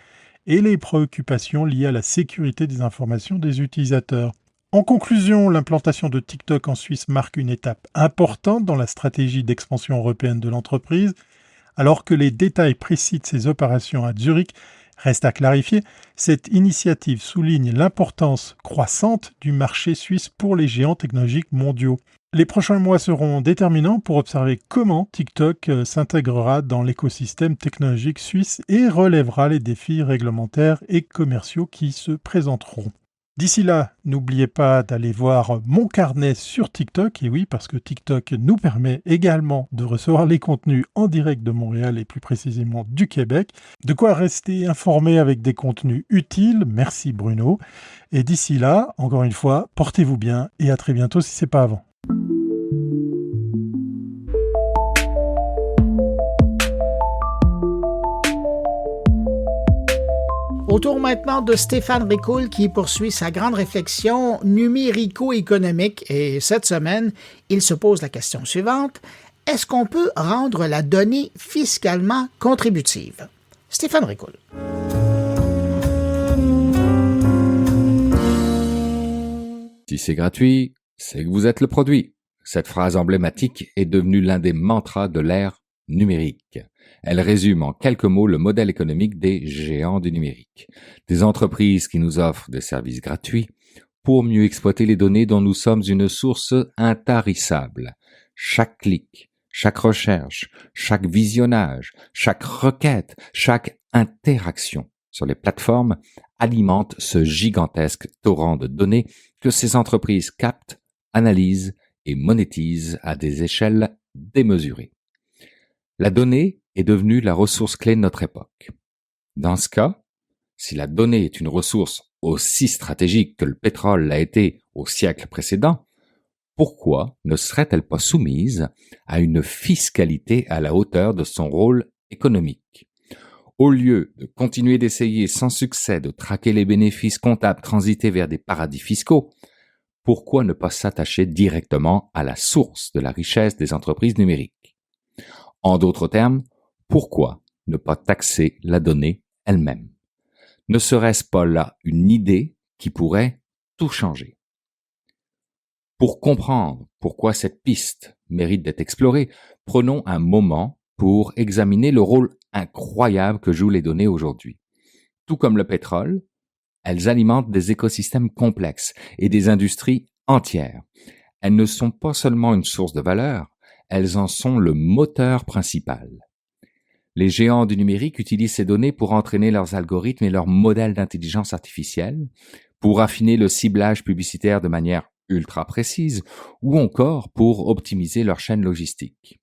et les préoccupations liées à la sécurité des informations des utilisateurs. En conclusion, l'implantation de TikTok en Suisse marque une étape importante dans la stratégie d'expansion européenne de l'entreprise, alors que les détails précis de ses opérations à Zurich restent à clarifier. Cette initiative souligne l'importance croissante du marché suisse pour les géants technologiques mondiaux. Les prochains mois seront déterminants pour observer comment TikTok s'intégrera dans l'écosystème technologique suisse et relèvera les défis réglementaires et commerciaux qui se présenteront. D'ici là, n'oubliez pas d'aller voir mon carnet sur TikTok, et oui, parce que TikTok nous permet également de recevoir les contenus en direct de Montréal et plus précisément du Québec. De quoi rester informé avec des contenus utiles, merci Bruno. Et d'ici là, encore une fois, portez-vous bien et à très bientôt si ce n'est pas avant. Autour maintenant de Stéphane Ricoul qui poursuit sa grande réflexion numérico-économique et cette semaine, il se pose la question suivante. Est-ce qu'on peut rendre la donnée fiscalement contributive? Stéphane Ricoul. Si c'est gratuit, c'est que vous êtes le produit. Cette phrase emblématique est devenue l'un des mantras de l'ère numérique. Elle résume en quelques mots le modèle économique des géants du numérique. Des entreprises qui nous offrent des services gratuits pour mieux exploiter les données dont nous sommes une source intarissable. Chaque clic, chaque recherche, chaque visionnage, chaque requête, chaque interaction sur les plateformes alimente ce gigantesque torrent de données que ces entreprises captent, analysent et monétisent à des échelles démesurées. La donnée est devenue la ressource clé de notre époque. Dans ce cas, si la donnée est une ressource aussi stratégique que le pétrole l'a été au siècle précédent, pourquoi ne serait-elle pas soumise à une fiscalité à la hauteur de son rôle économique? Au lieu de continuer d'essayer sans succès de traquer les bénéfices comptables transités vers des paradis fiscaux, pourquoi ne pas s'attacher directement à la source de la richesse des entreprises numériques? En d'autres termes, pourquoi ne pas taxer la donnée elle-même? Ne serait-ce pas là une idée qui pourrait tout changer? Pour comprendre pourquoi cette piste mérite d'être explorée, prenons un moment pour examiner le rôle incroyable que jouent les données aujourd'hui. Tout comme le pétrole, elles alimentent des écosystèmes complexes et des industries entières. Elles ne sont pas seulement une source de valeur, elles en sont le moteur principal. Les géants du numérique utilisent ces données pour entraîner leurs algorithmes et leurs modèles d'intelligence artificielle, pour affiner le ciblage publicitaire de manière ultra précise, ou encore pour optimiser leur chaîne logistique.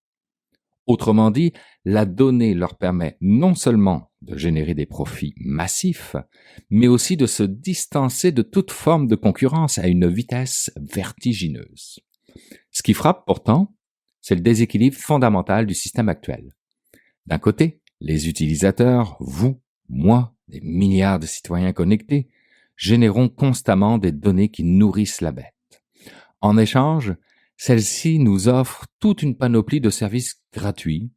Autrement dit, la donnée leur permet non seulement de générer des profits massifs, mais aussi de se distancer de toute forme de concurrence à une vitesse vertigineuse. Ce qui frappe pourtant, c'est le déséquilibre fondamental du système actuel. D'un côté, les utilisateurs, vous, moi, des milliards de citoyens connectés, générons constamment des données qui nourrissent la bête. En échange, celle-ci nous offre toute une panoplie de services gratuits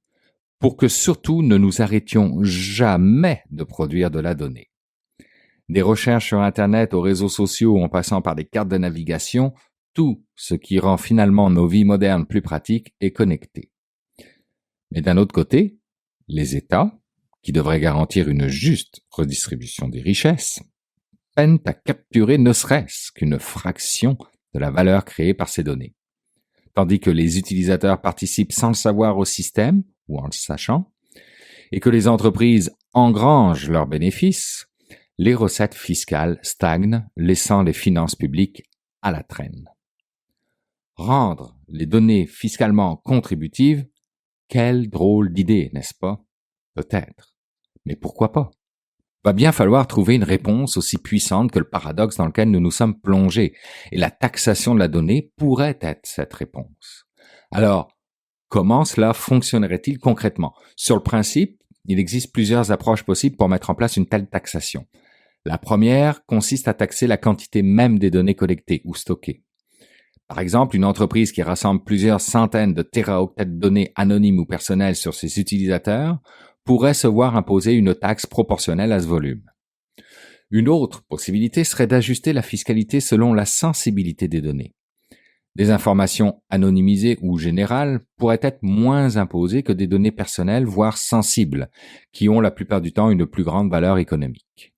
pour que surtout ne nous arrêtions jamais de produire de la donnée. Des recherches sur Internet aux réseaux sociaux en passant par des cartes de navigation, tout ce qui rend finalement nos vies modernes plus pratiques et connectées. Mais d'un autre côté, les États, qui devraient garantir une juste redistribution des richesses, peinent à capturer ne serait-ce qu'une fraction de la valeur créée par ces données. Tandis que les utilisateurs participent sans le savoir au système, ou en le sachant, et que les entreprises engrangent leurs bénéfices, les recettes fiscales stagnent, laissant les finances publiques à la traîne. Rendre les données fiscalement contributives, quelle drôle d'idée, n'est-ce pas? Peut-être. Mais pourquoi pas? Va bien falloir trouver une réponse aussi puissante que le paradoxe dans lequel nous nous sommes plongés, et la taxation de la donnée pourrait être cette réponse. Alors, comment cela fonctionnerait-il concrètement? Sur le principe, il existe plusieurs approches possibles pour mettre en place une telle taxation. La première consiste à taxer la quantité même des données collectées ou stockées. Par exemple, une entreprise qui rassemble plusieurs centaines de téraoctets de données anonymes ou personnelles sur ses utilisateurs pourrait se voir imposer une taxe proportionnelle à ce volume. Une autre possibilité serait d'ajuster la fiscalité selon la sensibilité des données. Des informations anonymisées ou générales pourraient être moins imposées que des données personnelles, voire sensibles, qui ont la plupart du temps une plus grande valeur économique.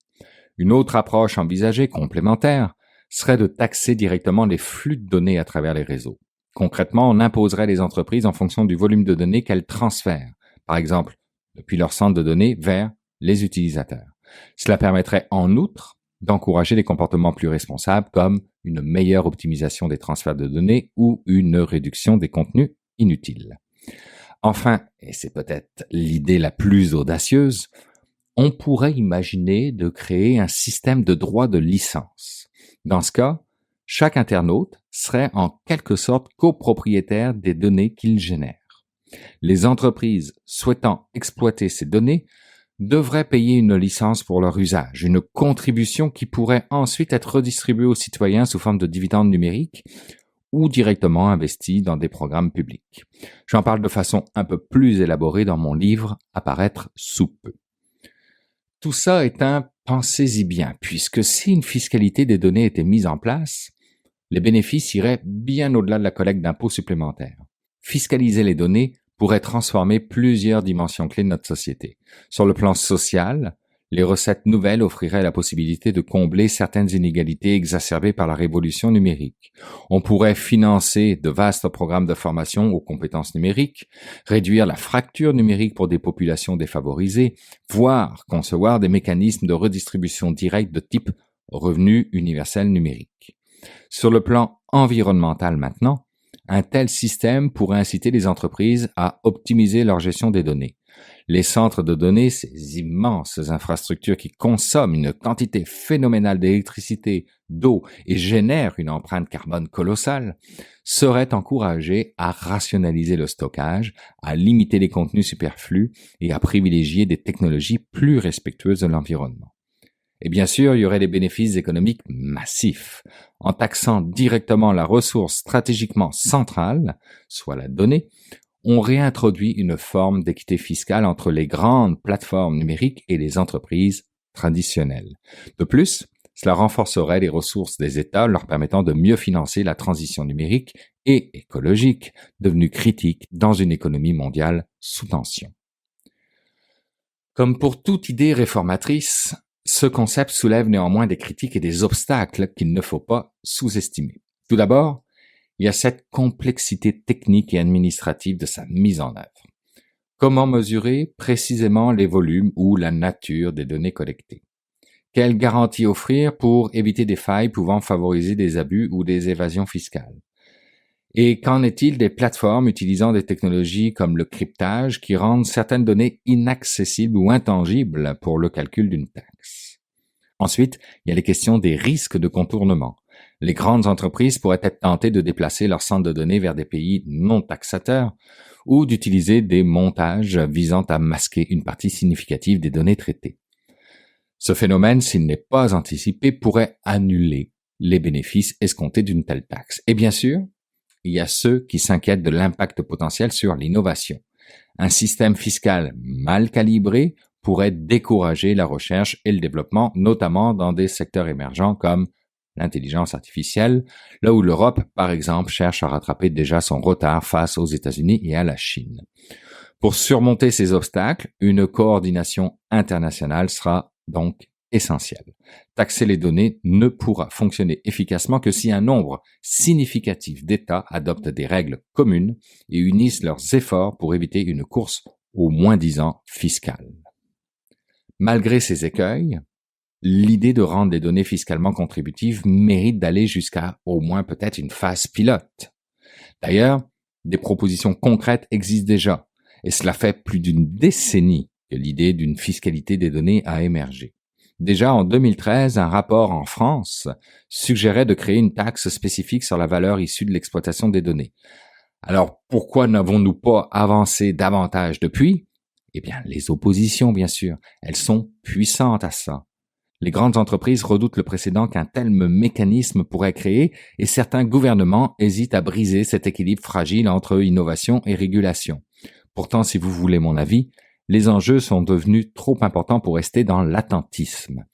Une autre approche envisagée, complémentaire, serait de taxer directement les flux de données à travers les réseaux. Concrètement, on imposerait les entreprises en fonction du volume de données qu'elles transfèrent, par exemple depuis leur centre de données vers les utilisateurs. Cela permettrait en outre d'encourager des comportements plus responsables comme une meilleure optimisation des transferts de données ou une réduction des contenus inutiles. Enfin, et c'est peut-être l'idée la plus audacieuse, on pourrait imaginer de créer un système de droit de licence. Dans ce cas, chaque internaute serait en quelque sorte copropriétaire des données qu'il génère. Les entreprises souhaitant exploiter ces données devraient payer une licence pour leur usage, une contribution qui pourrait ensuite être redistribuée aux citoyens sous forme de dividendes numériques ou directement investie dans des programmes publics. J'en parle de façon un peu plus élaborée dans mon livre à paraître sous peu. Tout ça est un pensez-y bien, puisque si une fiscalité des données était mise en place, les bénéfices iraient bien au-delà de la collecte d'impôts supplémentaires. Fiscaliser les données pourrait transformer plusieurs dimensions clés de notre société. Sur le plan social, les recettes nouvelles offriraient la possibilité de combler certaines inégalités exacerbées par la révolution numérique. On pourrait financer de vastes programmes de formation aux compétences numériques, réduire la fracture numérique pour des populations défavorisées, voire concevoir des mécanismes de redistribution directe de type revenu universel numérique. Sur le plan environnemental maintenant, un tel système pourrait inciter les entreprises à optimiser leur gestion des données. Les centres de données, ces immenses infrastructures qui consomment une quantité phénoménale d'électricité, d'eau et génèrent une empreinte carbone colossale, seraient encouragés à rationaliser le stockage, à limiter les contenus superflus et à privilégier des technologies plus respectueuses de l'environnement. Et bien sûr, il y aurait des bénéfices économiques massifs. En taxant directement la ressource stratégiquement centrale, soit la donnée, on réintroduit une forme d'équité fiscale entre les grandes plateformes numériques et les entreprises traditionnelles. De plus, cela renforcerait les ressources des États, leur permettant de mieux financer la transition numérique et écologique, devenue critique dans une économie mondiale sous tension. Comme pour toute idée réformatrice, ce concept soulève néanmoins des critiques et des obstacles qu'il ne faut pas sous-estimer. Tout d'abord, il y a cette complexité technique et administrative de sa mise en œuvre. Comment mesurer précisément les volumes ou la nature des données collectées? Quelles garanties offrir pour éviter des failles pouvant favoriser des abus ou des évasions fiscales? Et qu'en est-il des plateformes utilisant des technologies comme le cryptage qui rendent certaines données inaccessibles ou intangibles pour le calcul d'une taxe? Ensuite, il y a les questions des risques de contournement. Les grandes entreprises pourraient être tentées de déplacer leurs centres de données vers des pays non taxateurs ou d'utiliser des montages visant à masquer une partie significative des données traitées. Ce phénomène, s'il n'est pas anticipé, pourrait annuler les bénéfices escomptés d'une telle taxe. Et bien sûr, il y a ceux qui s'inquiètent de l'impact potentiel sur l'innovation. Un système fiscal mal calibré pourrait décourager la recherche et le développement, notamment dans des secteurs émergents comme l'intelligence artificielle, là où l'Europe, par exemple, cherche à rattraper déjà son retard face aux États-Unis et à la Chine. Pour surmonter ces obstacles, une coordination internationale sera donc essentielle. Taxer les données ne pourra fonctionner efficacement que si un nombre significatif d'États adoptent des règles communes et unissent leurs efforts pour éviter une course au moins-disant fiscal. Malgré ces écueils, l'idée de rendre les données fiscalement contributives mérite d'aller jusqu'à au moins peut-être une phase pilote. D'ailleurs, des propositions concrètes existent déjà, et cela fait plus d'une décennie que l'idée d'une fiscalité des données a émergé. Déjà en 2013, un rapport en France suggérait de créer une taxe spécifique sur la valeur issue de l'exploitation des données. Alors, pourquoi n'avons-nous pas avancé davantage depuis? Eh bien, les oppositions, bien sûr, elles sont puissantes à ça. Les grandes entreprises redoutent le précédent qu'un tel mécanisme pourrait créer et certains gouvernements hésitent à briser cet équilibre fragile entre innovation et régulation. Pourtant, si vous voulez mon avis, les enjeux sont devenus trop importants pour rester dans l'attentisme.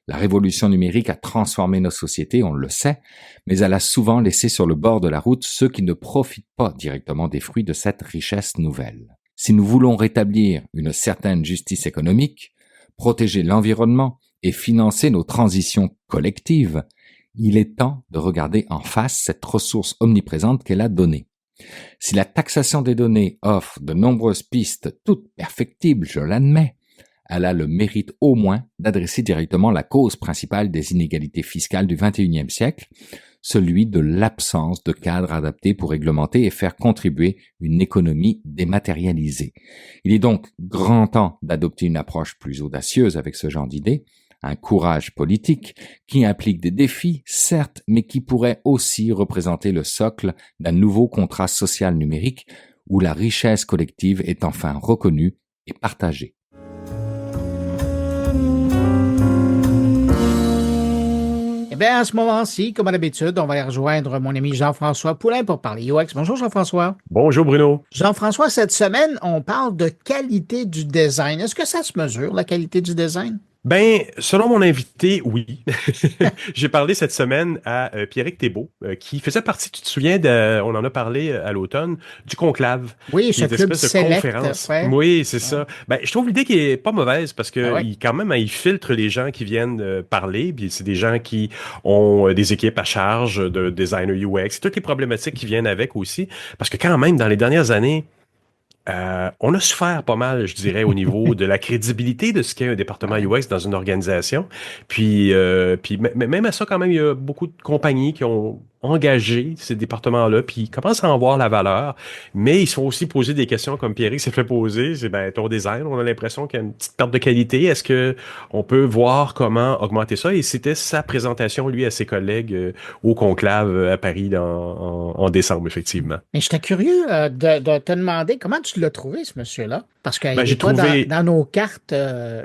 La révolution numérique a transformé nos sociétés, on le sait, mais elle a souvent laissé sur le bord de la route ceux qui ne profitent pas directement des fruits de cette richesse nouvelle. Si nous voulons rétablir une certaine justice économique, protéger l'environnement et financer nos transitions collectives, il est temps de regarder en face cette ressource omniprésente qu'est la donnée. Si la taxation des données offre de nombreuses pistes, toutes perfectibles, je l'admets, elle a le mérite au moins d'adresser directement la cause principale des inégalités fiscales du XXIe siècle, celui de l'absence de cadre adapté pour réglementer et faire contribuer une économie dématérialisée. Il est donc grand temps d'adopter une approche plus audacieuse avec ce genre d'idées, un courage politique qui implique des défis, certes, mais qui pourrait aussi représenter le socle d'un nouveau contrat social numérique où la richesse collective est enfin reconnue et partagée. Eh bien, à ce moment-ci, comme à l'habitude, on va aller rejoindre mon ami Jean-François Poulain pour parler UX. Bonjour Jean-François. Bonjour Bruno. Jean-François, cette semaine, on parle de qualité du design. Est-ce que ça se mesure, la qualité du design? Ben, selon mon invité, oui. J'ai parlé cette semaine à Pierrick Thébault, qui faisait partie, tu te souviens, on en a parlé à l'automne, du Conclave. Oui, ce club de select, conférence. ouais. Oui, c'est ça. Ben, je trouve l'idée qui est pas mauvaise parce que ouais. il filtre les gens qui viennent parler, puis c'est des gens qui ont des équipes à charge de designers UX, toutes les problématiques qui viennent avec aussi, parce que quand même, dans les dernières années, on a souffert pas mal, je dirais, au niveau de la crédibilité de ce qu'est un département UX dans une organisation. Puis même à ça, quand même, il y a beaucoup de compagnies qui ont engagé ces départements-là, puis ils commencent à en voir la valeur, mais ils se font aussi poser des questions comme Pierrick s'est fait poser, c'est ton design, on a l'impression qu'il y a une petite perte de qualité, est-ce que on peut voir comment augmenter ça? Et c'était sa présentation, lui, à ses collègues au Conclave à Paris en décembre, effectivement. Mais j'étais curieux de te demander comment tu l'as trouvé, ce monsieur-là, parce qu'il n'est pas dans nos cartes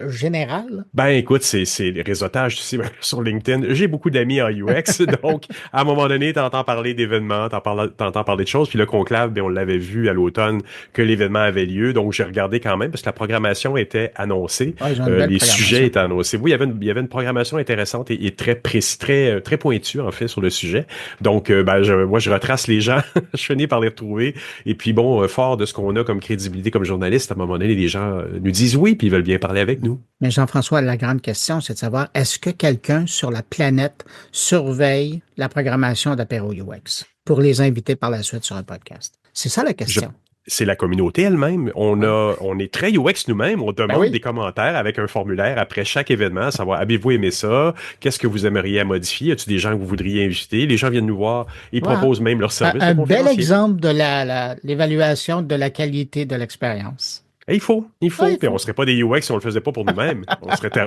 générales. Ben écoute, c'est les réseautages, tu sais, sur LinkedIn. J'ai beaucoup d'amis en UX, donc à un moment donné, t'entends parler d'événements, t'entends parler de choses, puis le Conclave, on l'avait vu à l'automne que l'événement avait lieu, donc j'ai regardé quand même, parce que la programmation était annoncée, les sujets étaient annoncés. Oui, il y avait une programmation intéressante et très précis, très pointue, en fait, sur le sujet. Donc, moi, je retrace les gens, je finis par les retrouver, et puis fort de ce qu'on a comme crédibilité comme journaliste, à un moment donné, les gens nous disent oui, puis ils veulent bien parler avec nous. Mais Jean-François, la grande question, c'est de savoir, est-ce que quelqu'un sur la planète surveille la programmation d'Apéro UX pour les inviter par la suite sur un podcast? C'est ça la question. c'est la communauté elle-même. On est très UX nous-mêmes. On demande oui. des commentaires avec un formulaire après chaque événement, à savoir, avez-vous aimé ça? Qu'est-ce que vous aimeriez à modifier? Y a-t-il des gens que vous voudriez inviter? Les gens viennent nous voir. Ils Voilà. proposent même leur service Un de bel conférencier. exemple de l'évaluation de la qualité de l'expérience. Et il faut. Ouais, il Puis faut. on serait pas des UX si on le faisait pas pour nous-mêmes.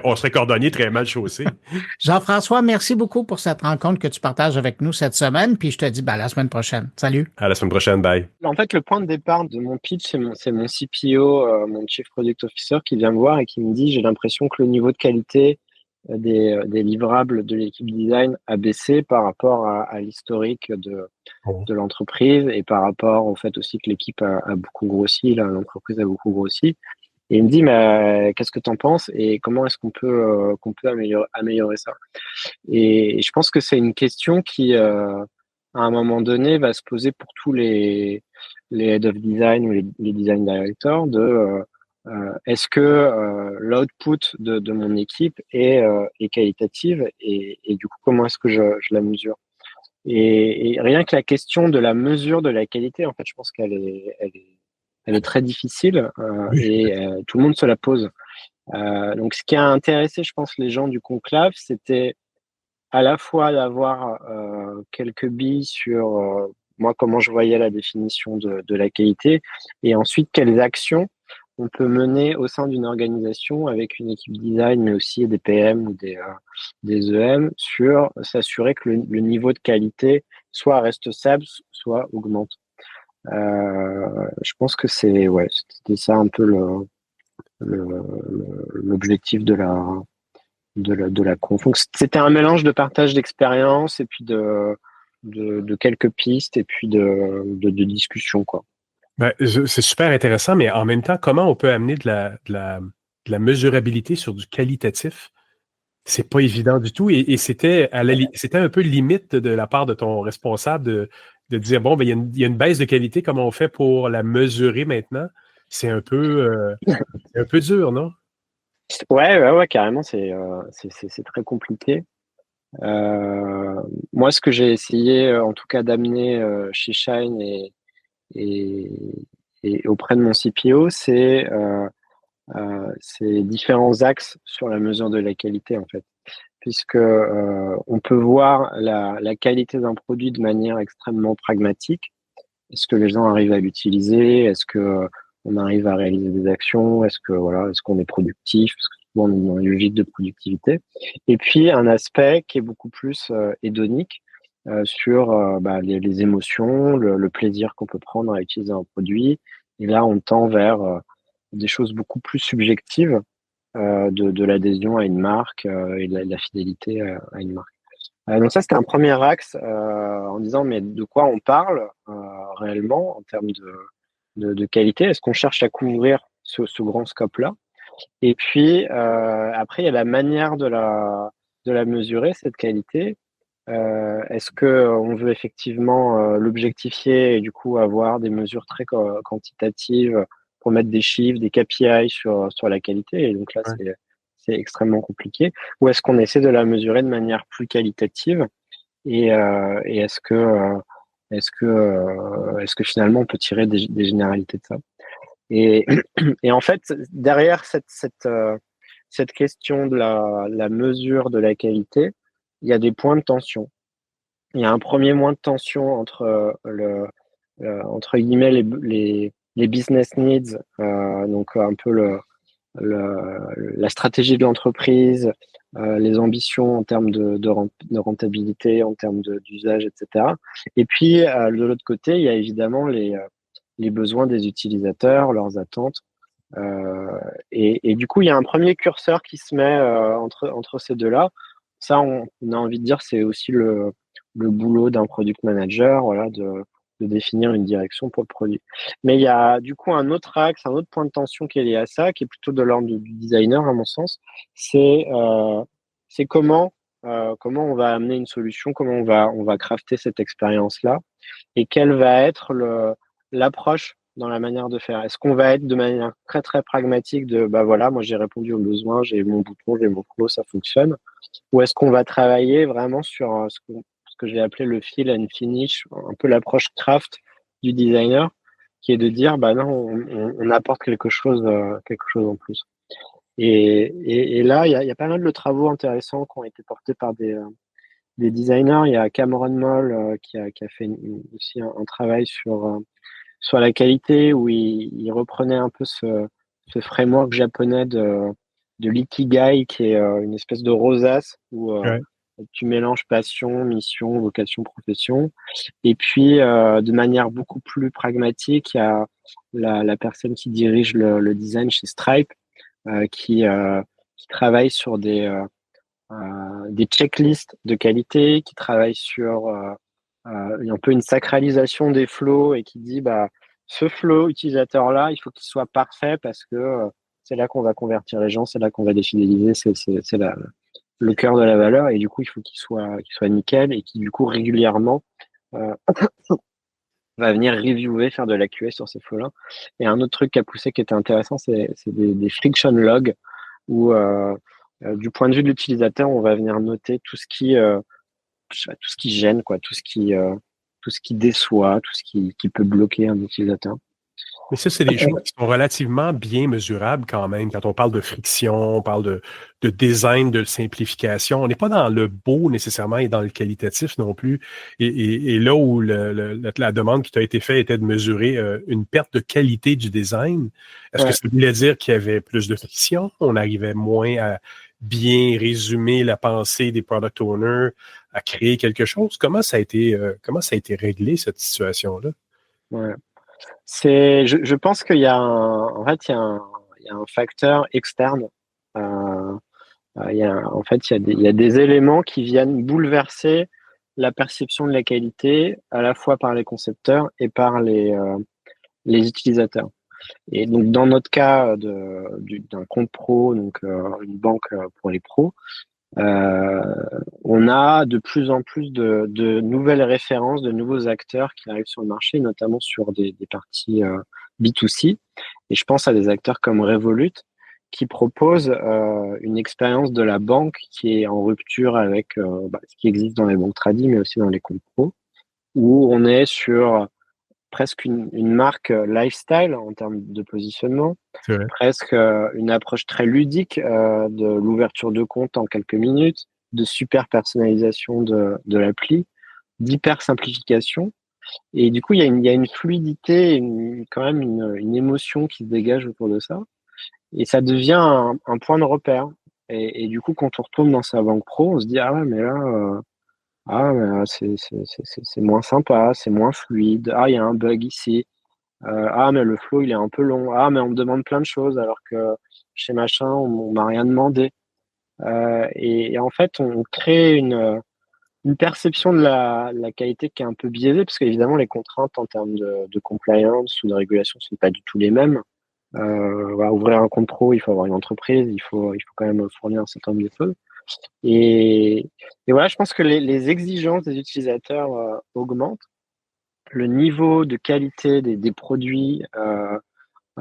On serait cordonniers très mal chaussés. Jean-François, merci beaucoup pour cette rencontre que tu partages avec nous cette semaine. Puis je te dis à la semaine prochaine. Salut. À la semaine prochaine. Bye. En fait, le point de départ de mon pitch, c'est mon CPO, mon Chief Product Officer, qui vient me voir et qui me dit, j'ai l'impression que le niveau de qualité des livrables de l'équipe design a baissé par rapport à l'historique de l'entreprise et par rapport au fait aussi que l'équipe a beaucoup grossi, l'entreprise a beaucoup grossi. Et il me dit, mais qu'est-ce que tu en penses et comment est-ce qu'on peut améliorer ça? Et je pense que c'est une question qui, à un moment donné, va se poser pour tous les head of design ou les design directors est-ce que l'output de mon équipe est qualitative et du coup, comment est-ce que je la mesure? Et rien que la question de la mesure de la qualité, en fait, je pense qu'elle est très difficile et tout le monde se la pose. Donc, ce qui a intéressé, je pense, les gens du conclave, c'était à la fois d'avoir quelques billes sur moi, comment je voyais la définition de la qualité et ensuite quelles actions on peut mener au sein d'une organisation avec une équipe design, mais aussi des PM ou des EM, sur s'assurer que le niveau de qualité soit reste stable, soit augmente. Je pense que c'était ça un peu l'objectif de la conf. Donc, c'était un mélange de partage d'expérience et puis de quelques pistes et puis de discussion, quoi. Ben, c'est super intéressant, mais en même temps, comment on peut amener de la mesurabilité sur du qualitatif? C'est pas évident du tout. Et c'était un peu limite de la part de ton responsable de dire, bon, ben, il y a une baisse de qualité, comment on fait pour la mesurer maintenant? C'est un peu dur, non? Ouais, carrément, c'est très compliqué. Moi, ce que j'ai essayé, en tout cas, d'amener chez Shine et auprès de mon CPO, c'est différents axes sur la mesure de la qualité, en fait, puisque on peut voir la qualité d'un produit de manière extrêmement pragmatique. Est-ce que les gens arrivent à l'utiliser? Est-ce que on arrive à réaliser des actions? Est-ce qu'on est productif? Parce que souvent on est dans une logique de productivité. Et puis un aspect qui est beaucoup plus hédonique sur les émotions, le plaisir qu'on peut prendre à utiliser un produit. Et là, on tend vers des choses beaucoup plus subjectives de l'adhésion à une marque et de la fidélité à une marque. Donc ça, c'était un premier axe en disant, mais de quoi on parle réellement en termes de qualité? Est-ce qu'on cherche à couvrir ce grand scope-là? Et puis, après, il y a la manière de la mesurer, cette qualité. Est-ce qu'on veut effectivement l'objectifier et du coup avoir des mesures très quantitatives pour mettre des chiffres, des KPI sur la qualité? Et donc là, c'est extrêmement compliqué. Ou est-ce qu'on essaie de la mesurer de manière plus qualitative et est-ce que finalement on peut tirer des généralités de ça? Et en fait, derrière cette question de la mesure de la qualité, il y a des points de tension. Il y a un premier point de tension entre entre guillemets les business needs, donc un peu la stratégie de l'entreprise, les ambitions en termes de rentabilité, en termes d'usage, etc. Et puis, de l'autre côté, il y a évidemment les besoins des utilisateurs, leurs attentes. Et du coup, il y a un premier curseur qui se met entre ces deux-là. Ça, on a envie de dire, c'est aussi le boulot d'un product manager, voilà, de définir une direction pour le produit. Mais il y a du coup un autre axe, un autre point de tension qui est lié à ça, qui est plutôt de l'ordre du designer, à mon sens. C'est comment on va amener une solution, comment on va crafter cette expérience-là, et quelle va être l'approche dans la manière de faire. Est-ce qu'on va être de manière très très pragmatique de voilà, moi j'ai répondu aux besoins, j'ai mon bouton, j'ai mon flow, ça fonctionne, ou est-ce qu'on va travailler vraiment sur ce que j'ai appelé le feel and finish, un peu l'approche craft du designer, qui est de dire, bah non, on apporte quelque chose en plus. Et là, il y a pas mal de travaux intéressants qui ont été portés par des designers. Il y a Cameron Moll qui a fait aussi un travail sur la qualité, où il reprenait un peu ce framework japonais de l'ikigai, qui est une espèce de rosace où tu mélanges passion, mission, vocation, profession. Et puis, de manière beaucoup plus pragmatique, il y a la personne qui dirige le design chez Stripe, qui travaille sur des checklists de qualité, qui travaille sur un peu une sacralisation des flows, et qui dit, bah, ce flow utilisateur-là, il faut qu'il soit parfait, parce que c'est là qu'on va convertir les gens, c'est là qu'on va les fidéliser, c'est le cœur de la valeur, et du coup, il faut qu'il soit nickel, et qui, du coup, régulièrement va venir reviewer, faire de la QA sur ces flows-là. Et un autre truc qui a poussé, qui était intéressant, c'est des friction logs, où du point de vue de l'utilisateur, on va venir noter tout ce qui gêne, quoi, tout ce qui déçoit, tout ce qui peut bloquer un utilisateur. Mais ça, c'est des choses qui sont relativement bien mesurables quand même. Quand on parle de friction, on parle de design, de simplification. On n'est pas dans le beau nécessairement et dans le qualitatif non plus. Et là où la demande qui t'a été faite était de mesurer une perte de qualité du design, est-ce que ça voulait dire qu'il y avait plus de friction? On arrivait moins à bien résumer la pensée des product owners, à créer quelque chose? Comment ça a été réglé, cette situation-là? Ouais. Je pense qu'il y a un facteur externe. Il y a des éléments qui viennent bouleverser la perception de la qualité, à la fois par les concepteurs et par les utilisateurs. Et donc, dans notre cas d'un compte pro, donc une banque pour les pros, on a de plus en plus de nouvelles références, de nouveaux acteurs qui arrivent sur le marché, notamment sur des parties B2C. Et je pense à des acteurs comme Revolut, qui proposent une expérience de la banque qui est en rupture avec ce qui existe dans les banques tradis, mais aussi dans les comptes pro, où on est sur presque une marque lifestyle en termes de positionnement, presque une approche très ludique de l'ouverture de compte en quelques minutes, de super personnalisation de l'appli, d'hyper simplification. Et du coup, il y a une fluidité, quand même une émotion qui se dégage autour de ça. Et ça devient un point de repère. Et du coup, quand on retourne dans sa banque pro, on se dit, ah ouais, mais là, c'est moins sympa, c'est moins fluide. Ah, il y a un bug ici. Ah, mais le flow, il est un peu long. Ah, mais on me demande plein de choses, alors que chez machin, on m'a rien demandé. Et en fait, on crée une perception de la qualité qui est un peu biaisée, parce qu'évidemment, les contraintes en termes de compliance ou de régulation ne sont pas du tout les mêmes. Ouvrir un compte pro, il faut avoir une entreprise, il faut quand même fournir un certain nombre de choses. Et voilà, je pense que les exigences des utilisateurs augmentent. Le niveau de qualité des produits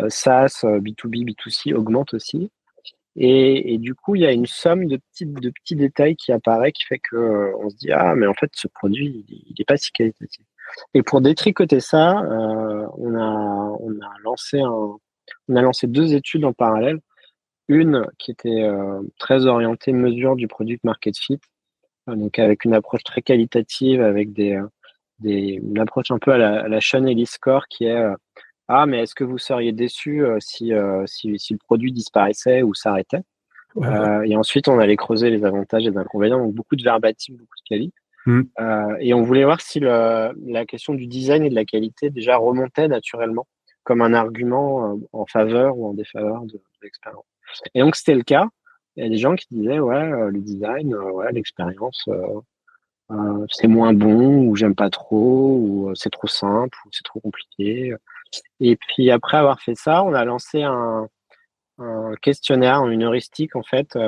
SaaS, B2B, B2C augmente aussi. Et du coup, il y a une somme de petits détails qui apparaît, qui fait que on se dit, ah, mais en fait, ce produit, il n'est pas si qualitatif. Et pour détricoter ça, on a lancé 2 études en parallèle. Une qui était très orientée mesure du product market fit, donc avec une approche très qualitative, avec une approche un peu à la Sean Ellis Score, qui est ah, mais est-ce que vous seriez déçu si le produit disparaissait ou s'arrêtait? Et ensuite, on allait creuser les avantages et les inconvénients, donc beaucoup de verbatim, beaucoup de quali. Et on voulait voir si la question du design et de la qualité déjà remontait naturellement comme un argument en faveur ou en défaveur de l'expérience. Et donc, c'était le cas. Il y a des gens qui disaient, ouais, le design, l'expérience, c'est moins bon, ou j'aime pas trop, ou c'est trop simple, ou c'est trop compliqué. Et puis, après avoir fait ça, on a lancé un questionnaire, une heuristique, en fait.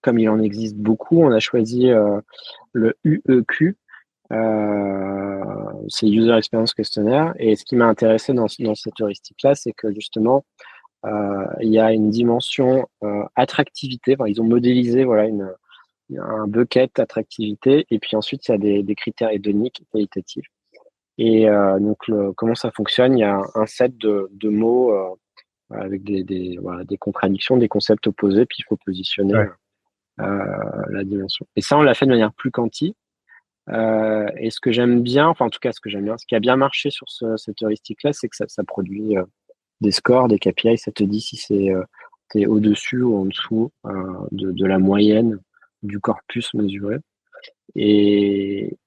Comme il en existe beaucoup, on a choisi le UEQ, c'est User Experience Questionnaire. Et ce qui m'a intéressé dans cette heuristique-là, c'est que justement, il y a une dimension attractivité. Enfin, ils ont modélisé un bucket attractivité, et puis ensuite il y a des critères hédoniques et qualitatifs. Et donc, comment ça fonctionne? Il y a un set de mots avec des contradictions, des concepts opposés, puis il faut positionner la dimension. Et ça, on l'a fait de manière plus quanti. Et ce que j'aime bien, enfin en tout cas ce qui a bien marché sur cette heuristique-là, c'est que ça produit des scores, des KPI, ça te dit si t'es au-dessus ou en dessous de la moyenne du corpus mesuré. Et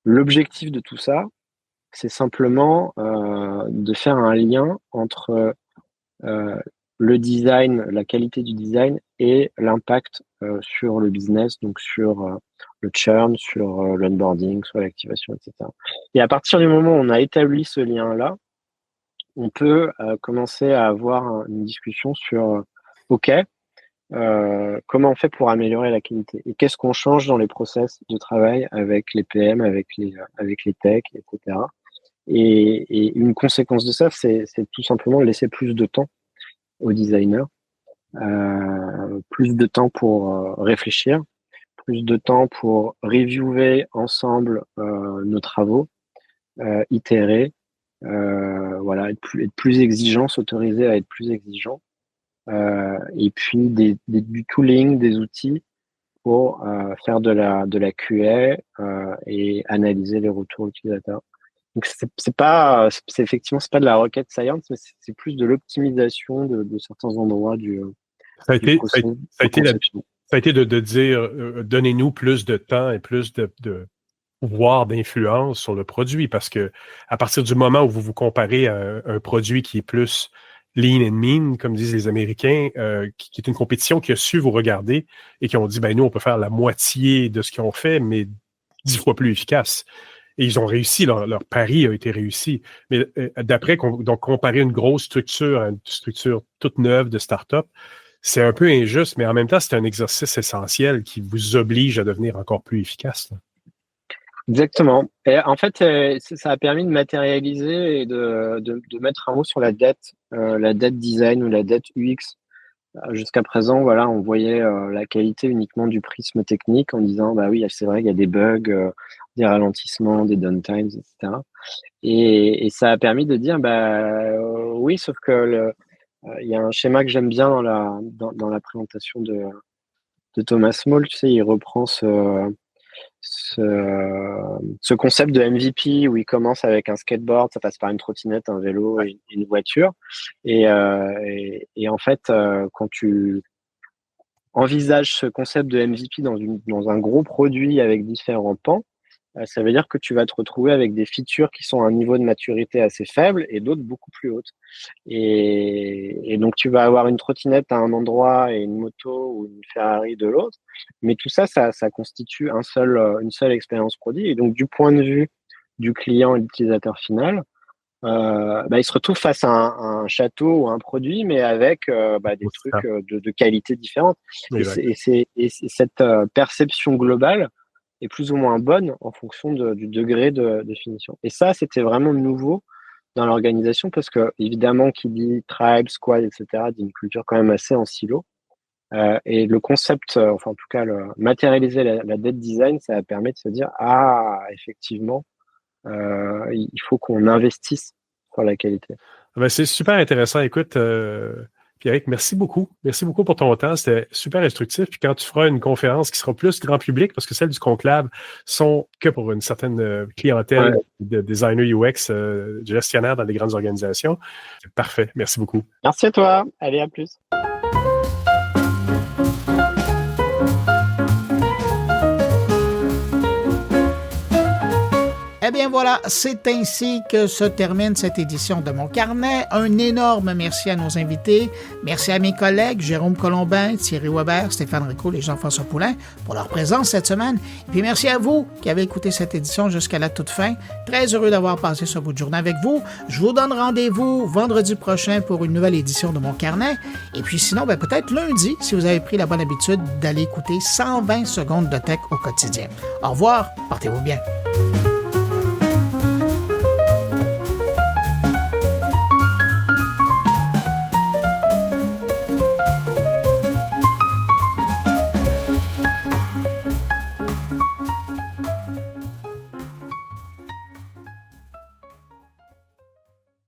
l'objectif de tout ça, c'est simplement de faire un lien entre le design, la qualité du design et l'impact sur le business, donc sur le churn, sur l'onboarding, sur l'activation, etc. Et à partir du moment où on a établi ce lien-là, on peut commencer à avoir une discussion sur OK, comment on fait pour améliorer la qualité et qu'est-ce qu'on change dans les process de travail avec les PM, avec les techs, etc. Et une conséquence de ça, c'est tout simplement laisser plus de temps aux designers, plus de temps pour réfléchir, plus de temps pour reviewer ensemble nos travaux, itérer, être plus exigeant, s'autoriser à être plus exigeant, et puis du tooling, des outils pour faire de la QA et analyser les retours utilisateurs. Donc c'est effectivement pas de la rocket science, mais c'est plus de l'optimisation de certains endroits du process. Ça a été de dire donnez-nous plus de temps et plus de pouvoir d'influence sur le produit, parce que à partir du moment où vous vous comparez à un produit qui est plus lean and mean, comme disent les Américains, qui est une compétition qui a su vous regarder et qui ont dit nous on peut faire la moitié de ce qu'ils ont fait, mais 10 fois plus efficace. Et ils ont réussi, leur pari a été réussi. Mais d'après, donc comparer une grosse structure à une structure toute neuve de start-up, c'est un peu injuste, mais en même temps, c'est un exercice essentiel qui vous oblige à devenir encore plus efficace. Là. Exactement. Et en fait, ça a permis de matérialiser et de mettre un mot sur la dette design ou la dette UX. Jusqu'à présent, voilà, on voyait la qualité uniquement du prisme technique en disant, oui, c'est vrai, il y a des bugs, des ralentissements, des downtimes, etc. Et ça a permis de dire, oui, sauf que il y a un schéma que j'aime bien dans la présentation de Thomas Moll, tu sais, il reprend ce concept de MVP où il commence avec un skateboard, ça passe par une trottinette, un vélo et une voiture. Et en fait, quand tu envisages ce concept de MVP dans un gros produit avec différents pans, ça veut dire que tu vas te retrouver avec des features qui sont à un niveau de maturité assez faible et d'autres beaucoup plus hautes. Et donc, tu vas avoir une trottinette à un endroit et une moto ou une Ferrari de l'autre. Mais tout ça, ça constitue une seule expérience produit. Et donc, du point de vue du client et de l'utilisateur final, il se retrouve face à un château ou un produit, mais avec des trucs de qualité différente. Et cette perception globale est plus ou moins bonne en fonction du degré de définition. Et ça, c'était vraiment nouveau dans l'organisation parce que, évidemment, qui dit tribe, squad, etc., dit une culture quand même assez en silo. Et le concept, en tout cas, matérialiser la dette design, ça permet de se dire, effectivement, il faut qu'on investisse sur la qualité. C'est super intéressant. Écoute, Pierrick, merci beaucoup. Merci beaucoup pour ton temps. C'était super instructif. Puis quand tu feras une conférence qui sera plus grand public, parce que celles du Conclave sont que pour une certaine clientèle de designers UX, gestionnaires dans des grandes organisations. C'est parfait. Merci beaucoup. Merci à toi. Allez, à plus. Eh bien voilà, c'est ainsi que se termine cette édition de Mon Carnet. Un énorme merci à nos invités. Merci à mes collègues Jérôme Colombin, Thierry Weber, Stéphane Ricoul et Jean-François Poulain pour leur présence cette semaine. Et puis merci à vous qui avez écouté cette édition jusqu'à la toute fin. Très heureux d'avoir passé ce bout de journée avec vous. Je vous donne rendez-vous vendredi prochain pour une nouvelle édition de Mon Carnet. Et puis sinon, peut-être lundi, si vous avez pris la bonne habitude d'aller écouter 120 secondes de tech au quotidien. Au revoir, portez-vous bien.